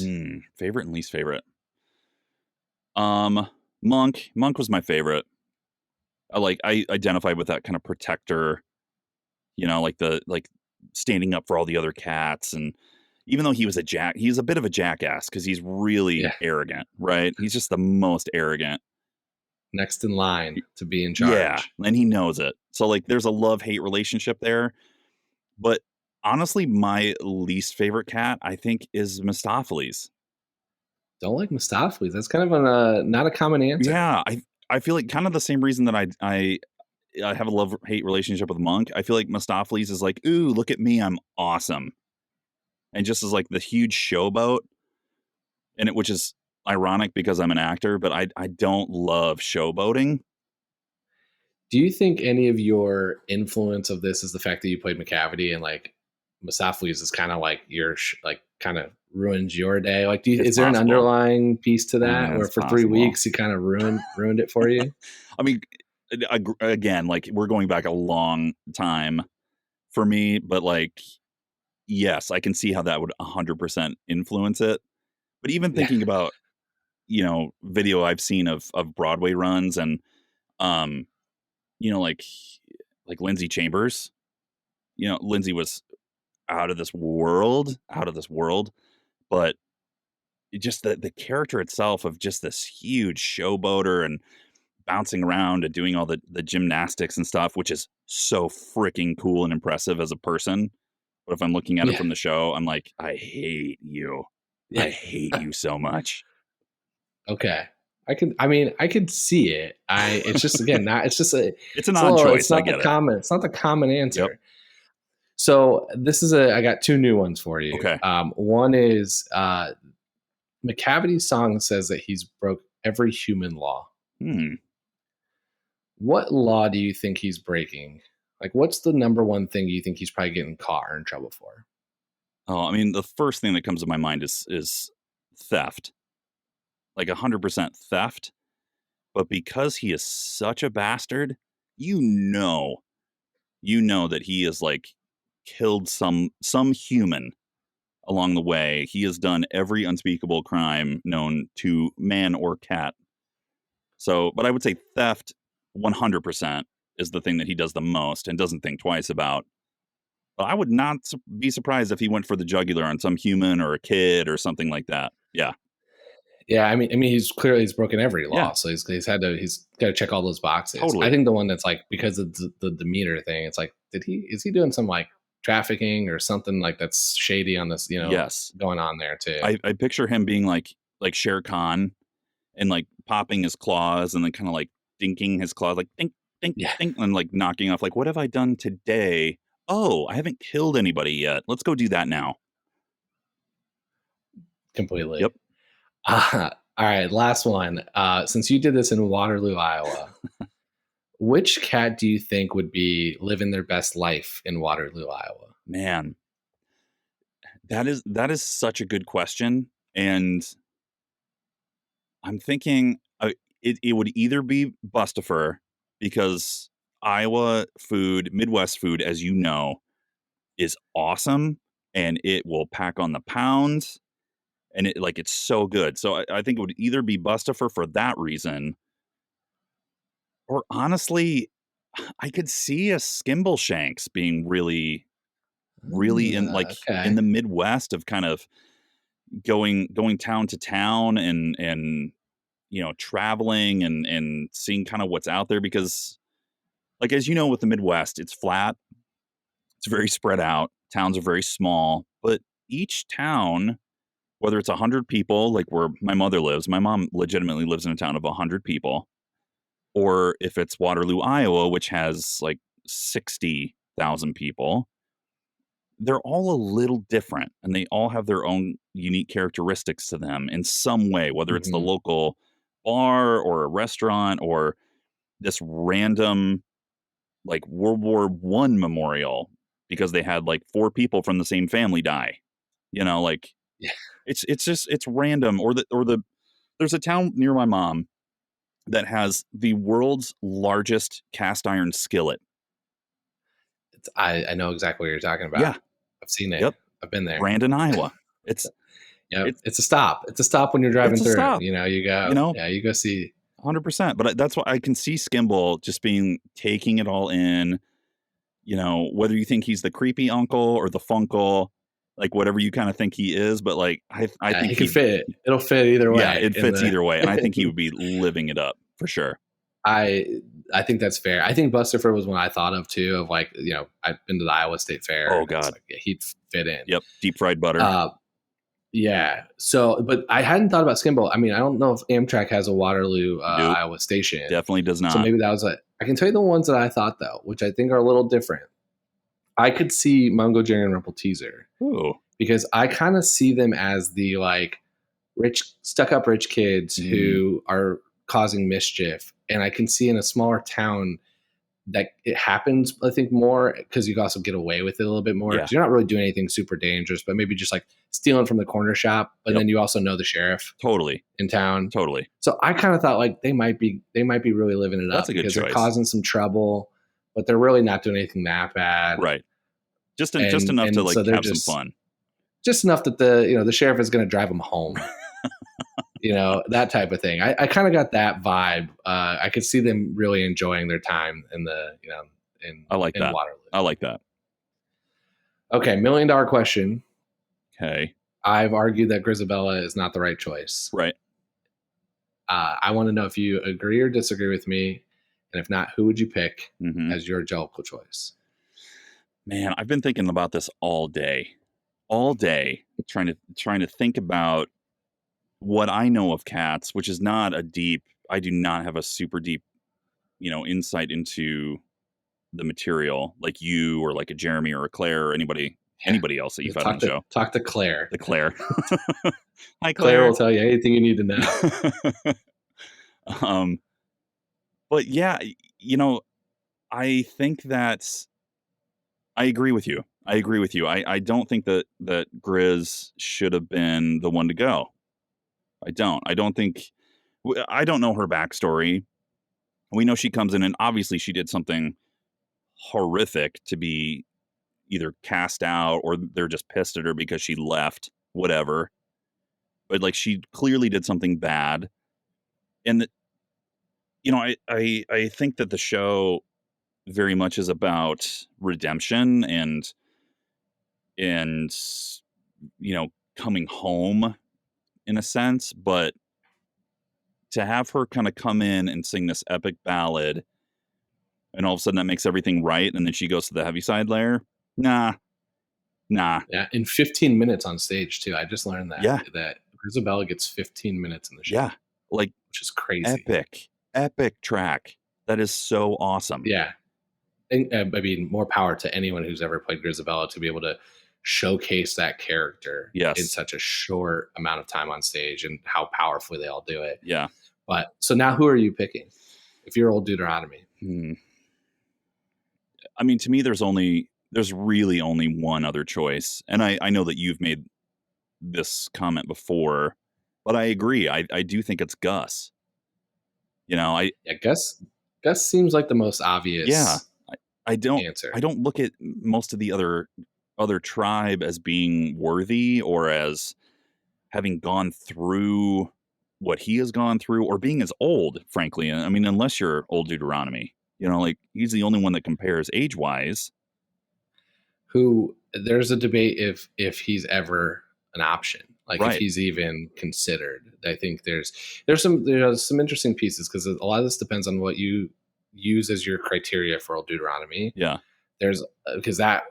Favorite and least favorite. Monk. Monk was my favorite. I identified with that kind of protector, like standing up for all the other cats. And even though he was he's a bit of a jackass because he's really arrogant, right? He's just the most arrogant. Next in line to be in charge. Yeah, and he knows it. So like there's a love-hate relationship there. But honestly, my least favorite cat, I think, is Mistopheles. Don't like Mistopheles. That's kind of not a common answer. Yeah, I feel like kind of the same reason that I have a love-hate relationship with Monk. I feel like Mistopheles is like, ooh, look at me, I'm awesome. And just as like the huge showboat, which is ironic because I'm an actor, but I don't love showboating. Do you think any of your influence of this is the fact that you played Macavity and like Mistopheles is kind of like your kind of ruins your day? Like, It's is there an possible. underlying piece to that where It's for 3 possible. weeks he kind of ruined it for you? I mean, again, like we're going back a long time for me, but like, yes, I can see how that would 100% influence it. But even Yeah. thinking about, video I've seen of Broadway runs and, um, like Lindsay Chambers, Lindsay was out of this world, but just the character itself of just this huge showboater and bouncing around and doing all the gymnastics and stuff, which is so freaking cool and impressive as a person. But if I'm looking at it Yeah. from the show, I'm like, I hate you. I hate you so much. Okay. I could see it. It's just, again, not, it's just It's an odd choice. I get it. it's not the common answer. Yep. So I got 2 new ones for you. Okay. One is, Macavity's song says that he's broke every human law. What law do you think he's breaking? Like, what's the number one thing you think he's probably getting caught or in trouble for? Oh, I mean, the first thing that comes to my mind is theft. Like 100% theft. But because he is such a bastard, you know that he has like killed some human along the way. He has done every unspeakable crime known to man or cat. So, but I would say theft 100% is the thing that he does the most and doesn't think twice about. But I would not be surprised if he went for the jugular on some human or a kid or something like that. Yeah. Yeah, I mean, he's broken every law, Yeah. so he's got to check all those boxes. Totally. I think the one that's like, because of the demeanor thing, it's like, is he doing some like trafficking or something like that's shady on this, Yes. going on there too? I picture him being like Shere Khan and like popping his claws and then kind of like dinking his claws, like dink, dink, dink, and like knocking off, like, what have I done today? Oh, I haven't killed anybody yet. Let's go do that now. Completely. Yep. All right, last one. Since you did this in Waterloo, Iowa, which cat do you think would be living their best life in Waterloo, Iowa? Man, that is such a good question, and I'm thinking it would either be Bustafer, because Iowa food, Midwest food, as you know, is awesome, and it will pack on the pounds, and it's so good. So I think it would either be Bustafer for that reason, or honestly, I could see a Skimbleshanks being really in in the Midwest of kind of going town to town and traveling and seeing kind of what's out there, because like, as you know, with the Midwest, it's flat, it's very spread out, towns are very small, but each town, whether it's 100 people like where my mother lives, my mom legitimately lives in a town of 100 people, or if it's Waterloo, Iowa, which has like 60,000 people, they're all a little different and they all have their own unique characteristics to them in some way, whether it's the local bar or a restaurant or this random like World War I memorial because they had like 4 people from the same family die. It's random. Or there's a town near my mom that has the world's largest cast iron skillet. I know exactly what you're talking about. Yeah. I've seen it. Yep. I've been there. Brandon, Iowa. It's a stop. It's a stop when you're driving through. Stop. You go. You go see. 100%. But that's why I can see Skimble just taking it all in. Whether you think he's the creepy uncle or the funkle, like whatever you kind of think he is, but like I think he can fit. It'll fit either way. Yeah, it fits either way, and I think he would be living it up for sure. I think that's fair. I think Bustafer was one I thought of too. Of like, I've been to the Iowa State Fair. Oh God, he'd fit in. Yep, deep fried butter. Yeah. So, but I hadn't thought about Skimble. I mean, I don't know if Amtrak has a Waterloo, Nope. Iowa station. Definitely does not. So maybe that was I can tell you the ones that I thought though, which I think are a little different. I could see Mungo, Jerry, and Rumple Teaser. Ooh. Because I kind of see them as the like stuck up rich kids who are causing mischief. And I can see in a smaller town that it happens, I think, more because you can also get away with it a little bit more. Yeah. 'Cause you're not really doing anything super dangerous, but maybe just like stealing from the corner shop. But then you also know the sheriff Totally. in town. Totally. So I kind of thought like they might be really living it That's up a good because choice. they're causing some trouble, but they're really not doing anything that bad. Right. Just enough to like so have some fun. Just enough that the sheriff is going to drive them home. That type of thing. I kind of got that vibe. I could see them really enjoying their time in I like that. Waterloo. I like that. Okay, $1 million question. Okay. I've argued that Grizabella is not the right choice. Right. I want to know if you agree or disagree with me, and if not, who would you pick as your Jellicle choice? Man, I've been thinking about this all day, trying to think about what I know of cats, which is not I do not have a super deep, insight into the material like you or like a Jeremy or a Claire or anybody else that you've had on the show. Talk to Claire. The Claire. Hi, Claire will tell you anything you need to know. But yeah, I think that I agree with you. I don't think that Grizz should have been the one to go. I don't know her backstory. We know she comes in and obviously she did something horrific to be either cast out or they're just pissed at her because she left, whatever. But like she clearly did something bad. And I think that the show very much is about redemption and coming home in a sense, but to have her kind of come in and sing this epic ballad and all of a sudden that makes everything right and then she goes to the Heaviside layer. Nah. Yeah, in 15 minutes on stage too. I just learned that. Yeah. That Grizabella gets 15 minutes in the show. Yeah. Like, which is crazy. Epic track. That is so awesome. Yeah. And, I mean, more power to anyone who's ever played Grizabella to be able to showcase that character in such a short amount of time on stage and how powerfully they all do it. Yeah. But so now who are you picking if you're Old Deuteronomy? I mean, to me, there's really only one other choice. And I know that you've made this comment before, but I agree. I do think it's Gus. Gus seems like the most obvious. Yeah. I don't answer. I don't look at most of the other tribe as being worthy or as having gone through what he has gone through or being as old, frankly. I mean, unless you're Old Deuteronomy, like he's the only one that compares age-wise. Who there's a debate if he's ever an option, like if he's even considered. I think there's some interesting pieces because a lot of this depends on what you use as your criteria for Old Deuteronomy. Yeah, there's because that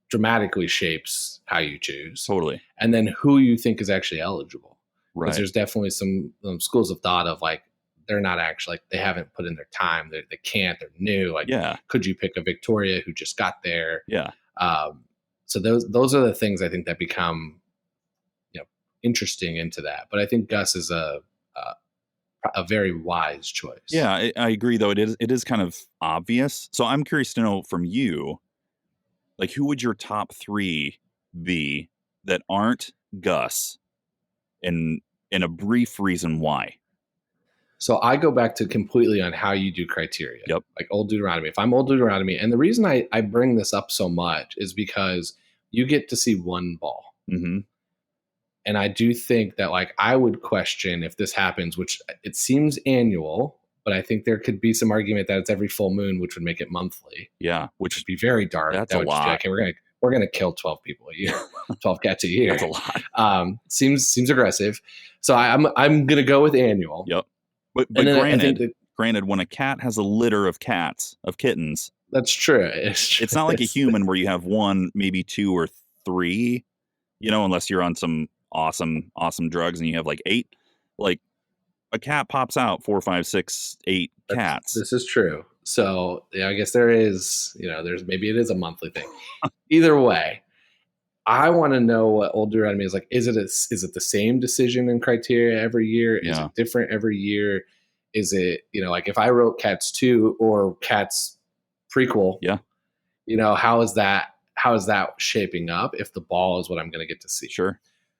dramatically shapes how you choose. Totally. And then who you think is actually eligible. Right. Because there's definitely some schools of thought of like they're not actually like they haven't put in their time. They can't. They're new. Like, could you pick a Victoria who just got there? Yeah. So those are the things I think that become interesting into that. But I think Gus is a very wise choice. Yeah, I agree. Though it is kind of obvious. So I'm curious to know from you, like, who would your top 3 be that aren't Gus, and a brief reason why? So I go back to completely on how you do criteria. Yep. Like Old Deuteronomy. If I'm Old Deuteronomy, and the reason I bring this up so much is because you get to see one ball. Mm-hmm. And I do think that like I would question if this happens, which it seems annual, but I think there could be some argument that it's every full moon, which would make it monthly. Yeah, which would be very dark. That's that a would lot. Just be like, hey, we're gonna kill 12 people a year, 12 cats a year. That's a lot. Seems aggressive. So I'm gonna go with annual. Yep. But granted, when a cat has a litter of kittens, that's true. It's not like a human where you have 1, maybe 2 or 3. Unless you're on some awesome drugs and you have like 8. Like a cat pops out 4, 5, 6, 8 cats. This is true. So yeah, I guess there is, maybe it is a monthly thing. Either way, I want to know what Old Deuteronomy is like. Is it the same decision and criteria every year? Is it different every year? Is it, like if I wrote Cats 2 or Cats prequel. Yeah. How is that shaping up if the ball is what I'm going to get to see? Sure.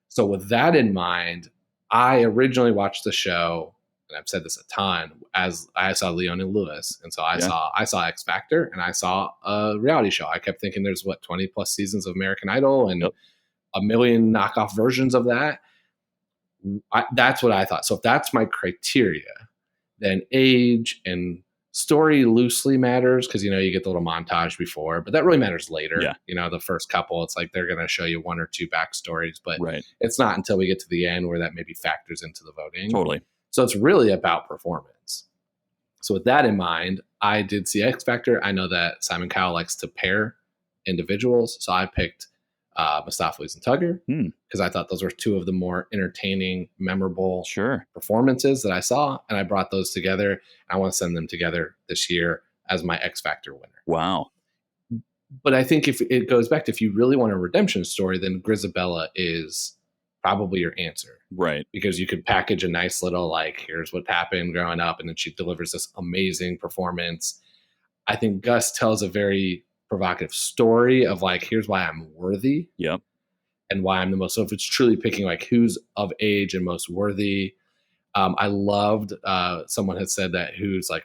So with that in mind, I originally watched the show, and I've said this a ton, as I saw Leona Lewis. And so I saw X Factor, and I saw a reality show. I kept thinking there's 20 plus seasons of American Idol and a million knockoff versions of that. That's what I thought. So if that's my criteria, then age and story loosely matters, because you get the little montage before, but that really matters later. Yeah. The first couple, it's like they're going to show you one or two backstories, but Right. it's not until we get to the end where that maybe factors into the voting. Totally. So it's really about performance. So with that in mind, I did see X Factor. I know that Simon Cowell likes to pair individuals, so I picked Mustafa'z and Tugger, because I thought those were two of the more entertaining, memorable performances that I saw, and I brought those together. I want to send them together this year as my X Factor winner. Wow. But I think if it goes back to, if you really want a redemption story, then Grizabella is probably your answer. Right. Because you could package a nice little, like, here's what happened growing up, and then she delivers this amazing performance. I think Gus tells a very provocative story of, like, here's why I'm worthy. Yep. And why I'm the most. So if it's truly picking, like, who's of age and most worthy, I loved, someone had said that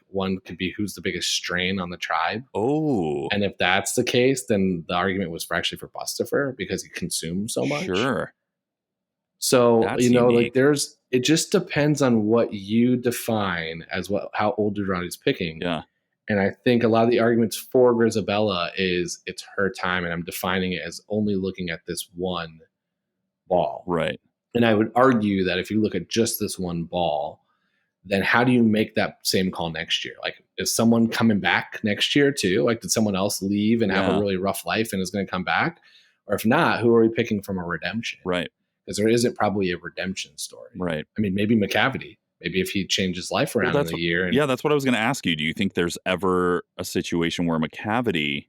one could be who's the biggest strain on the tribe. Oh. And if that's the case, then the argument was for Bustopher, because he consumes so much. Sure. So, That's unique. like, it just depends on what you define as how old Deuteronomy's picking. Yeah. And I think a lot of the arguments for Grizabella is it's her time, and I'm defining it as only looking at this one ball. Right. And I would argue that if you look at just this one ball, then how do you make that same call next year? Like, is someone coming back next year too? Like, did someone else leave and have a really rough life and is going to come back? Or if not, who are we picking from a redemption? Right. Because there isn't probably a redemption story. Right. I mean, maybe Macavity. Maybe if he changed his life around in a year. That's what I was going to ask you. Do you think there's ever a situation where Macavity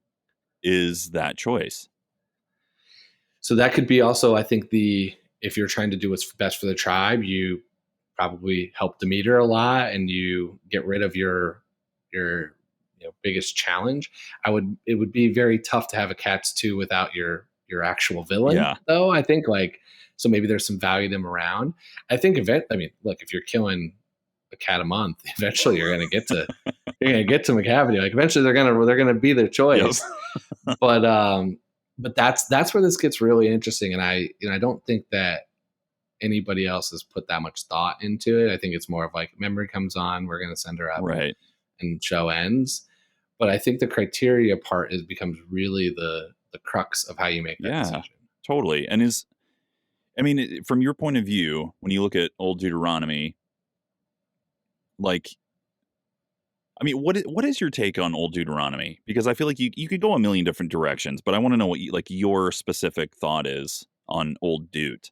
is that choice? So that could be also, I think, if you're trying to do what's best for the tribe, you probably help Demeter a lot, and you get rid of your biggest challenge. It would be very tough to have a Cats 2 without your actual villain, though. I think, like, so maybe there's some value to them around. I think look, if you're killing a cat a month, eventually you're going to get to Macavity. Like, eventually they're going to be their choice. Yep. But that's where this gets really interesting. And I don't think that anybody else has put that much thought into it. I think it's more of like, memory comes on, we're going to send her up, right, and show ends. But I think the criteria part becomes really the crux of how you make that decision. Totally. And from your point of view, when you look at Old Deuteronomy, like, what is your take on Old Deuteronomy? Because I feel like you could go a million different directions, but I want to know what your specific thought is on Old Deut.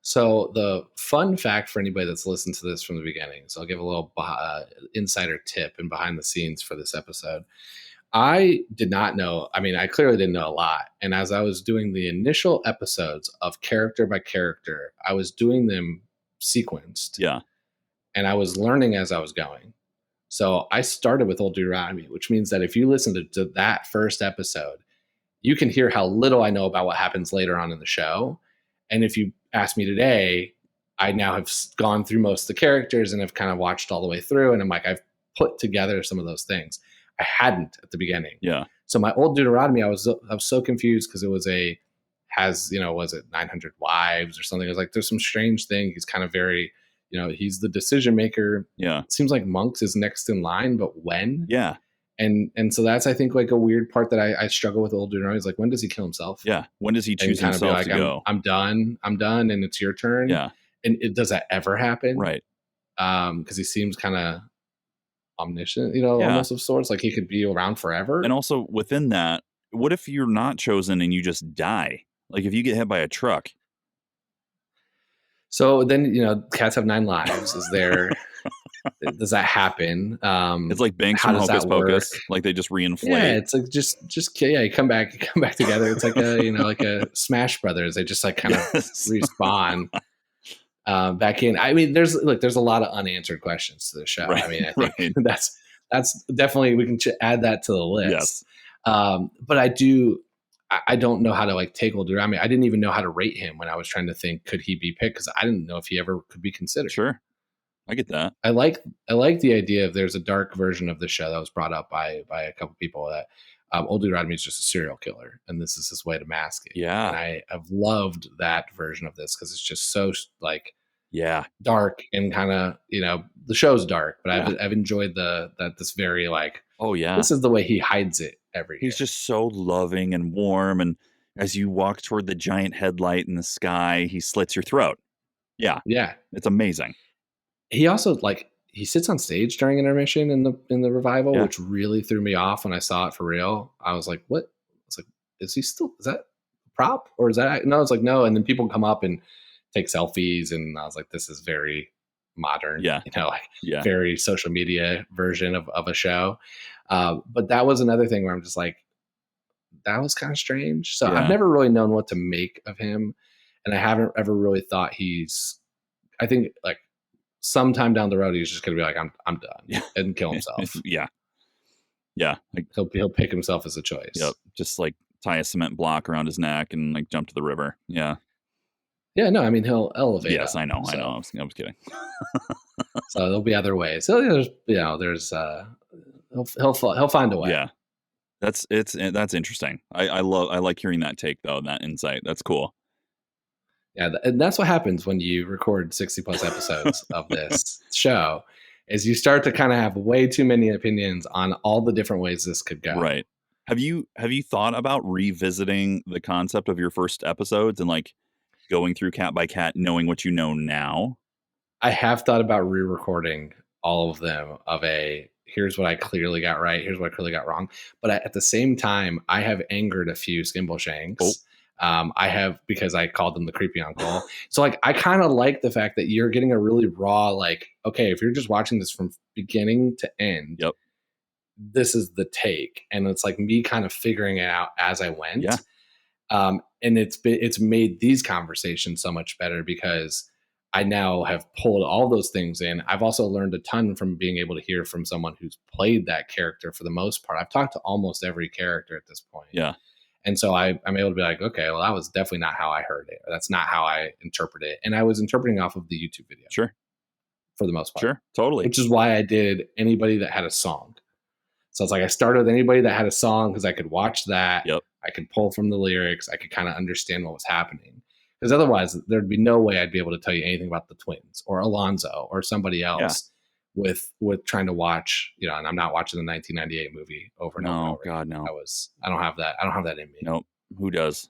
So the fun fact for anybody that's listened to this from the beginning, so I'll give a little insider tip and behind the scenes for this episode. I did not know. I clearly didn't know a lot. And as I was doing the initial episodes of character by character, I was doing them sequenced. Yeah. And I was learning as I was going. So I started with Old Deuteronomy, which means that if you listen to that first episode, you can hear how little I know about what happens later on in the show. And if you ask me today, I now have gone through most of the characters and have kind of watched all the way through. And I'm like, I've put together some of those things. I hadn't at the beginning. Yeah. So my Old Deuteronomy, I was so confused because it was was it 900 wives or something? It was like, there's some strange thing. He's kind of very, he's the decision maker. Yeah. It seems like Monks is next in line, but when? Yeah. And so that's, I think, like a weird part that I struggle with Old Deuteronomy is like, when does he kill himself? Yeah. When does he choose himself to go? I'm done, and it's your turn. Yeah. And does that ever happen? Right. Because he seems kind of omniscient, almost of sorts. Like he could be around forever. And also within that, what if you're not chosen and you just die? Like if you get hit by a truck. So then, cats have 9 lives. Is there? Does that happen? It's like Banks from Hocus Pocus. Like they just reinflate. Yeah, it's like just you come back together. It's like like a Smash Brothers. They just like kind of respawn back in. There's a lot of unanswered questions to the show. Right, I think that's That's definitely, we can add that to the list. Yes. But I don't know how to like take Old Dude Rodney. I didn't even know how to rate him when I was trying to think, could he be picked? Because I didn't know if he ever could be considered. Sure. I get that. I like the idea of there's a dark version of the show that was brought up by a couple people that Old Dude Rodney is just a serial killer, and this is his way to mask it. Yeah. And I've loved that version of this because it's just so like dark and kind of, the show's dark, but I've enjoyed this very like, this is the way he hides it every year. He's just so loving and warm, and as you walk toward the giant headlight in the sky, he slits your throat. Yeah. It's amazing. He also he sits on stage during intermission in the revival, which really threw me off when I saw it for real. I was like, what? I was like, is that a prop or is that? No, it's like, no. And then people come up and take selfies, and I was like, this is very modern, very social media version of a show. But that was another thing where I'm just like, that was kind of strange. So I've never really known what to make of him. And I haven't ever really thought I think like sometime down the road, he's just going to be like, I'm done and kill himself. Yeah. Like, he'll pick himself as a choice. Yep. Just like tie a cement block around his neck and like jump to the river. Yeah. Yeah, no, I mean, he'll elevate. Yes, up, I know. I was kidding. So there'll be other ways. So there's he'll find a way. Yeah, that's interesting. I like hearing that take though, that insight. That's cool. Yeah, and that's what happens when you record 60 plus episodes of this show, is you start to kind of have way too many opinions on all the different ways this could go. Right. Have you thought about revisiting the concept of your first episodes and like going through cat by cat, knowing what you know now? I have thought about re-recording all of them here's what I clearly got right, here's what I clearly got wrong. But at the same time, I have angered a few Skimbleshanks. I have, because I called them the creepy uncle. So like, I kind of like the fact that you're getting a really raw, like, okay, if you're just watching this from beginning to end, this is the take. And it's like me kind of figuring it out as I went. Yeah. And it's made these conversations so much better because I now have pulled all those things in. I've also learned a ton from being able to hear from someone who's played that character for the most part. I've talked to almost every character at this point. Yeah. And so I'm able to be like, okay, well, that was definitely not how I heard it. Or that's not how I interpret it. And I was interpreting off of the YouTube video. Sure. For the most part. Sure. Totally. Which is why I did anybody that had a song. So it's like I started with anybody that had a song because I could watch that. Yep. I could pull from the lyrics. I could kind of understand what was happening. Because otherwise, there'd be no way I'd be able to tell you anything about the twins or Alonzo or somebody else with trying to watch, and I'm not watching the 1998 movie over and over. No, God, no. I don't have that. I don't have that in me. Nope. Who does?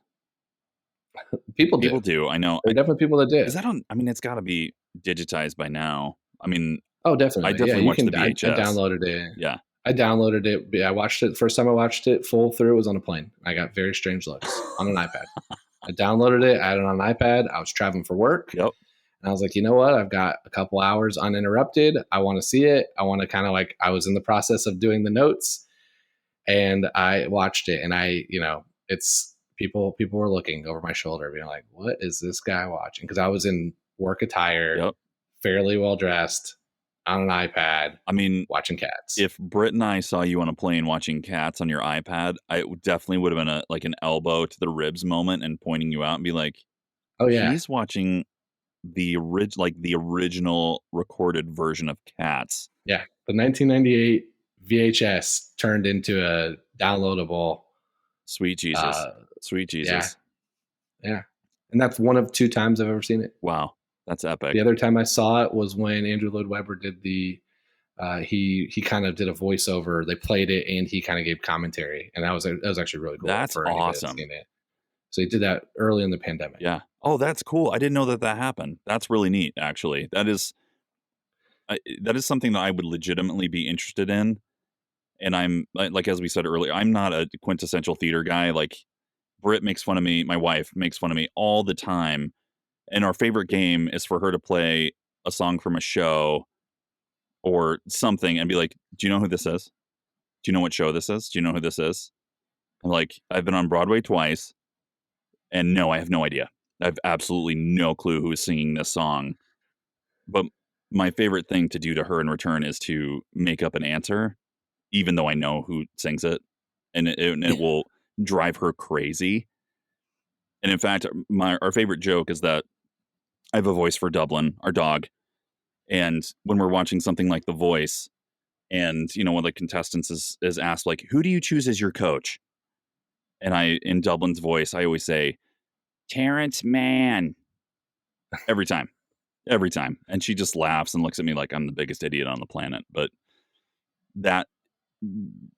People do. I know. There are definitely people that do. Is that on? I mean, it's got to be digitized by now. I mean, oh, definitely. I definitely watched the VHS. I downloaded it. Yeah. I downloaded it. I watched it. First time I watched it full through was on a plane. I got very strange looks on an iPad. I downloaded it. I had it on an iPad. I was traveling for work. Yep. And I was like, you know what? I've got a couple hours uninterrupted. I want to see it. I want to kind of like, I was in the process of doing the notes and I watched it, and it's people were looking over my shoulder being like, what is this guy watching? Because I was in work attire, fairly well dressed, on an iPad. I mean, watching cats. If Britt and I saw you on a plane watching cats on your iPad, I definitely would have been an elbow to the ribs moment and pointing you out and be like, oh yeah, he's watching the original recorded version of Cats. Yeah. The 1998 VHS turned into a downloadable. Sweet Jesus. Sweet Jesus. Yeah. And that's one of two times I've ever seen it. Wow. That's epic. The other time I saw it was when Andrew Lloyd Webber did he kind of did a voiceover. They played it and he kind of gave commentary, and that was actually really cool. That's awesome. So he did that early in the pandemic. Yeah. Oh, that's cool. I didn't know that happened. That's really neat, actually. That is something that I would legitimately be interested in. And I'm like, as we said earlier, I'm not a quintessential theater guy. Like, Britt makes fun of me. My wife makes fun of me all the time. And our favorite game is for her to play a song from a show or something and be like, do you know who this is? Do you know what show this is? Do you know who this is? I'm like, I've been on Broadway twice. And no, I have no idea. I have absolutely no clue who is singing this song. But my favorite thing to do to her in return is to make up an answer even though I know who sings it, and it will drive her crazy. And in fact, our favorite joke is that I have a voice for Dublin, our dog, and when we're watching something like The Voice, and one of the contestants is asked, like, who do you choose as your coach? And in Dublin's voice, I always say, Terrence Mann. Every time. And she just laughs and looks at me like I'm the biggest idiot on the planet. But that,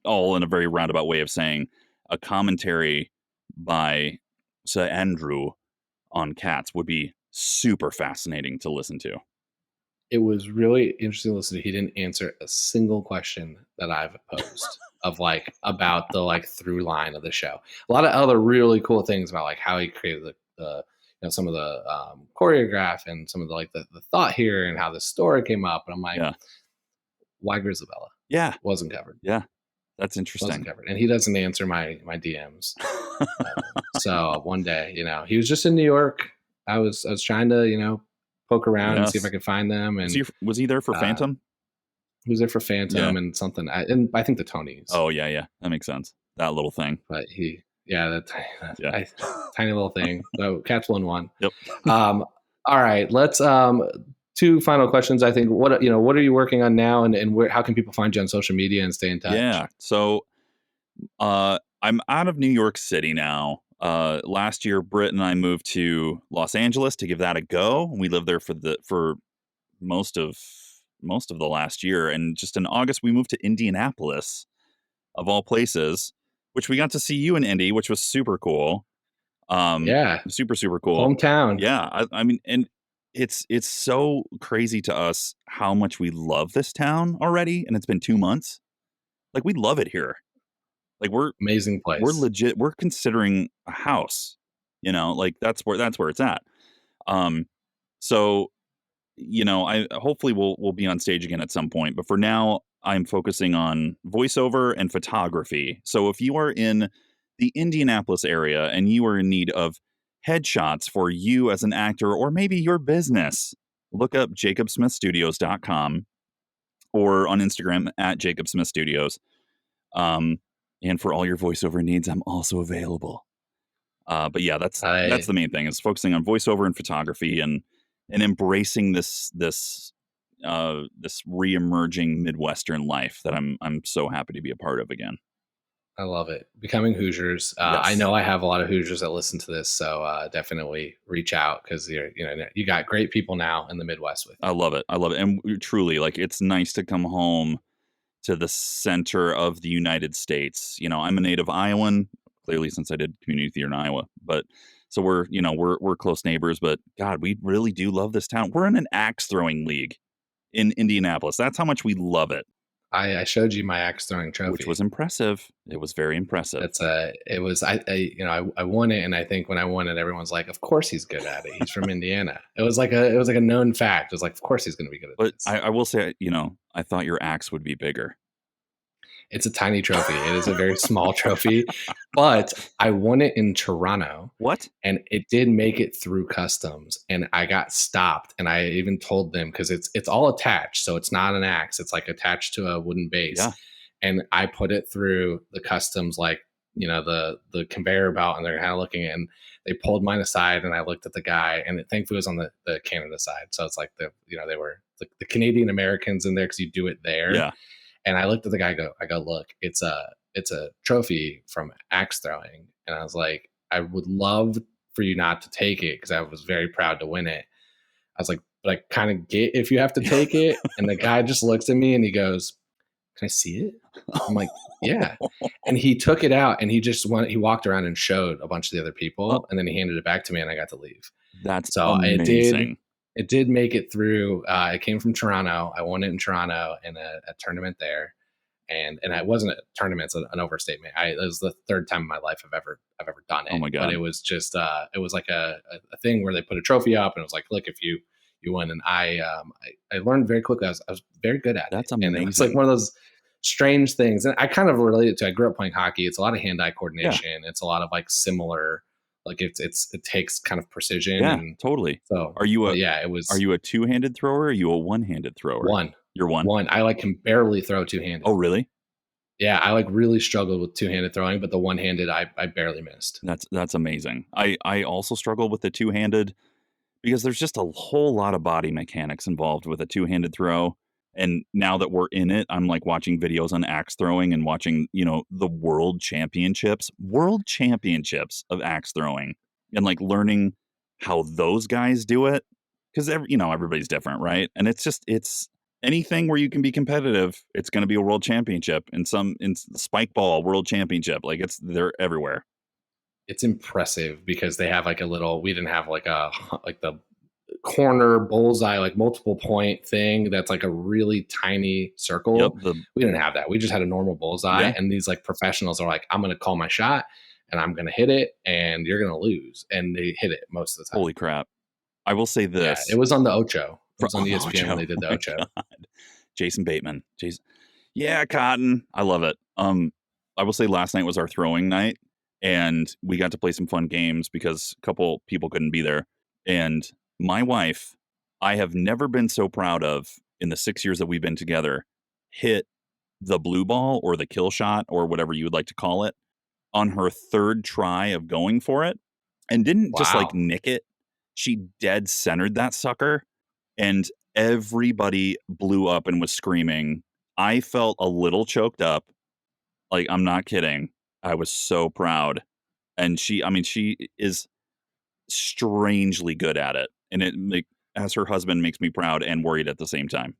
all in a very roundabout way of saying, a commentary by Sir Andrew on Cats would be super fascinating to listen to. It was really interesting to listen to. He didn't answer a single question that I've posed of like about the like through line of the show. A lot of other really cool things about like how he created the some of the choreograph and some of the like the thought here and how the story came up. And I'm like, why Grizabella? Yeah, wasn't covered. Yeah, that's interesting. Wasn't covered, and he doesn't answer my DMs. So one day, he was just in New York. I was trying to poke around and see if I could find them. And was he there for Phantom? He was there for Phantom and something. And I think the Tonys. Oh yeah, that makes sense. That little thing. But that tiny little thing. So Cats won one. Yep. All right, let's 2 final questions. I think what are you working on now, and where, how can people find you on social media and stay in touch? Yeah. So I'm out of New York City now. Last year, Britt and I moved to Los Angeles to give that a go. We lived there for most of the last year, and just in August we moved to Indianapolis, of all places, which we got to see you in Indy, which was super cool. Super cool. Hometown. Yeah, I mean, and it's so crazy to us how much we love this town already, and it's been 2 months. Like, we love it here. Like, we're amazing place. We're legit. We're considering a house. Like that's where it's at. So, I hopefully we'll be on stage again at some point. But for now, I'm focusing on voiceover and photography. So if you are in the Indianapolis area and you are in need of headshots for you as an actor or maybe your business, look up jacobsmithstudios.com or on Instagram at jacobsmithstudios. And for all your voiceover needs, I'm also available. But yeah, that's the main thing, is focusing on voiceover and photography and embracing this re-emerging Midwestern life that I'm so happy to be a part of again. I love it. Becoming Hoosiers. Yes. I know I have a lot of Hoosiers that listen to this, so definitely reach out, because you got great people now in the Midwest with you. I love it. And truly, like, it's nice to come home to the center of the United States. I'm a native Iowan, clearly, since I did community theater in Iowa. But so we're close neighbors. But God, we really do love this town. We're in an axe throwing league in Indianapolis. That's how much we love it. I showed you my axe throwing trophy, which was impressive. It was very impressive. I won it, and I think when I won it, everyone's like, "Of course he's good at it. He's from Indiana." It was like a known fact. It was like, of course he's going to be good at it. But I will say, I thought your axe would be bigger. It's a tiny trophy. It is a very small trophy, but I won it in Toronto. What? And it did make it through customs, and I got stopped. And I even told them, because it's all attached, so it's not an axe. It's like attached to a wooden base. Yeah. And I put it through the customs, like the conveyor belt, and they're kind of looking, and they pulled mine aside, and I looked at the guy, and thankfully it was on the Canada side, so it's like they were the Canadian Americans in there, because you do it there. Yeah. And I looked at the guy, I go, look, it's a trophy from axe throwing. And I was like, I would love for you not to take it, because I was very proud to win it. I was like, but I kind of get if you have to take it. And the guy just looks at me and he goes, "Can I see it?" I'm like, "Yeah." And he took it out, and he walked around and showed a bunch of the other people, and then he handed it back to me, and I got to leave. That's so amazing. It did make it through. It came from Toronto. I won it in Toronto in a tournament there, and it wasn't a tournament; it's an overstatement. It was the third time in my life I've ever done it. Oh my God! But it was just it was like a thing where they put a trophy up, and it was like, look, if you win. And I learned very quickly. I was very good at it. That's amazing. And it's like one of those strange things, and I kind of relate it to. I grew up playing hockey. It's a lot of hand-eye coordination. Yeah. It's a lot of like similar. Like it takes kind of precision. Yeah, and totally. So are you a two-handed thrower? Or are you a one-handed thrower? One. You're one. One. I can barely throw two-handed. Oh, really? Yeah, I like really struggled with two-handed throwing, but the one-handed I barely missed. That's amazing. I also struggle with the two-handed because there's just a whole lot of body mechanics involved with a two-handed throw. And now that we're in it, I'm like watching videos on axe throwing and watching, the world championships of axe throwing, and like learning how those guys do it. Because everybody's different, right? And it's anything where you can be competitive, it's going to be a world championship. In spike ball world championship, like they're everywhere. It's impressive because they have like we didn't have like the corner bullseye, like multiple point thing that's like a really tiny circle. Yep, we didn't have that. We just had a normal bullseye. Yeah. And these like professionals are like, I'm going to call my shot and I'm going to hit it and you're going to lose. And they hit it most of the time. Holy crap. I will say this. Yeah, it was on the Ocho. It was on ESPN when they did the Ocho. God. Jason Bateman. Yeah, Cotton. I love it. I will say last night was our throwing night, and we got to play some fun games because a couple people couldn't be there. And my wife, I have never been so proud of in the 6 years that we've been together, hit the blue ball or the kill shot or whatever you would like to call it on her third try of going for it, and didn't just like nick it. She dead centered that sucker, and everybody blew up and was screaming. I felt a little choked up. Like, I'm not kidding. I was so proud. And she is strangely good at it. And it, like, as her husband, makes me proud and worried at the same time.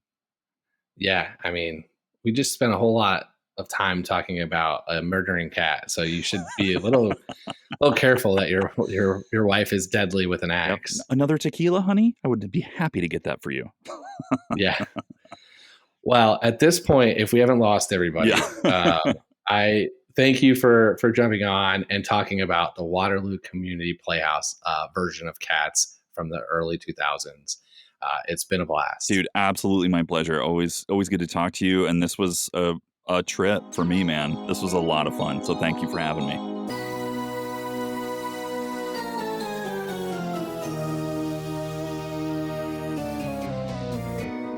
Yeah. I mean, we just spent a whole lot of time talking about a murdering cat. So you should be a little careful that your wife is deadly with an axe. Yep. Another tequila, honey? I would be happy to get that for you. Yeah. Well, at this point, if we haven't lost everybody, I thank you for jumping on and talking about the Waterloo Community Playhouse version of Cats from the early 2000s. It's been a blast. Dude, absolutely my pleasure. Always good to talk to you. And this was a trip for me, man. This was a lot of fun. So thank you for having me.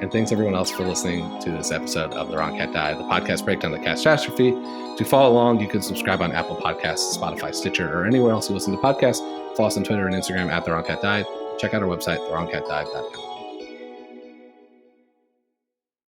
And thanks everyone else for listening to this episode of The Wrong Cat Died, the podcast breakdown of the catastrophe. To follow along, you can subscribe on Apple Podcasts, Spotify, Stitcher, or anywhere else you listen to podcasts. Follow us on Twitter and Instagram at The Wrong Cat Died. Check out our website, thewrongcatdied.com.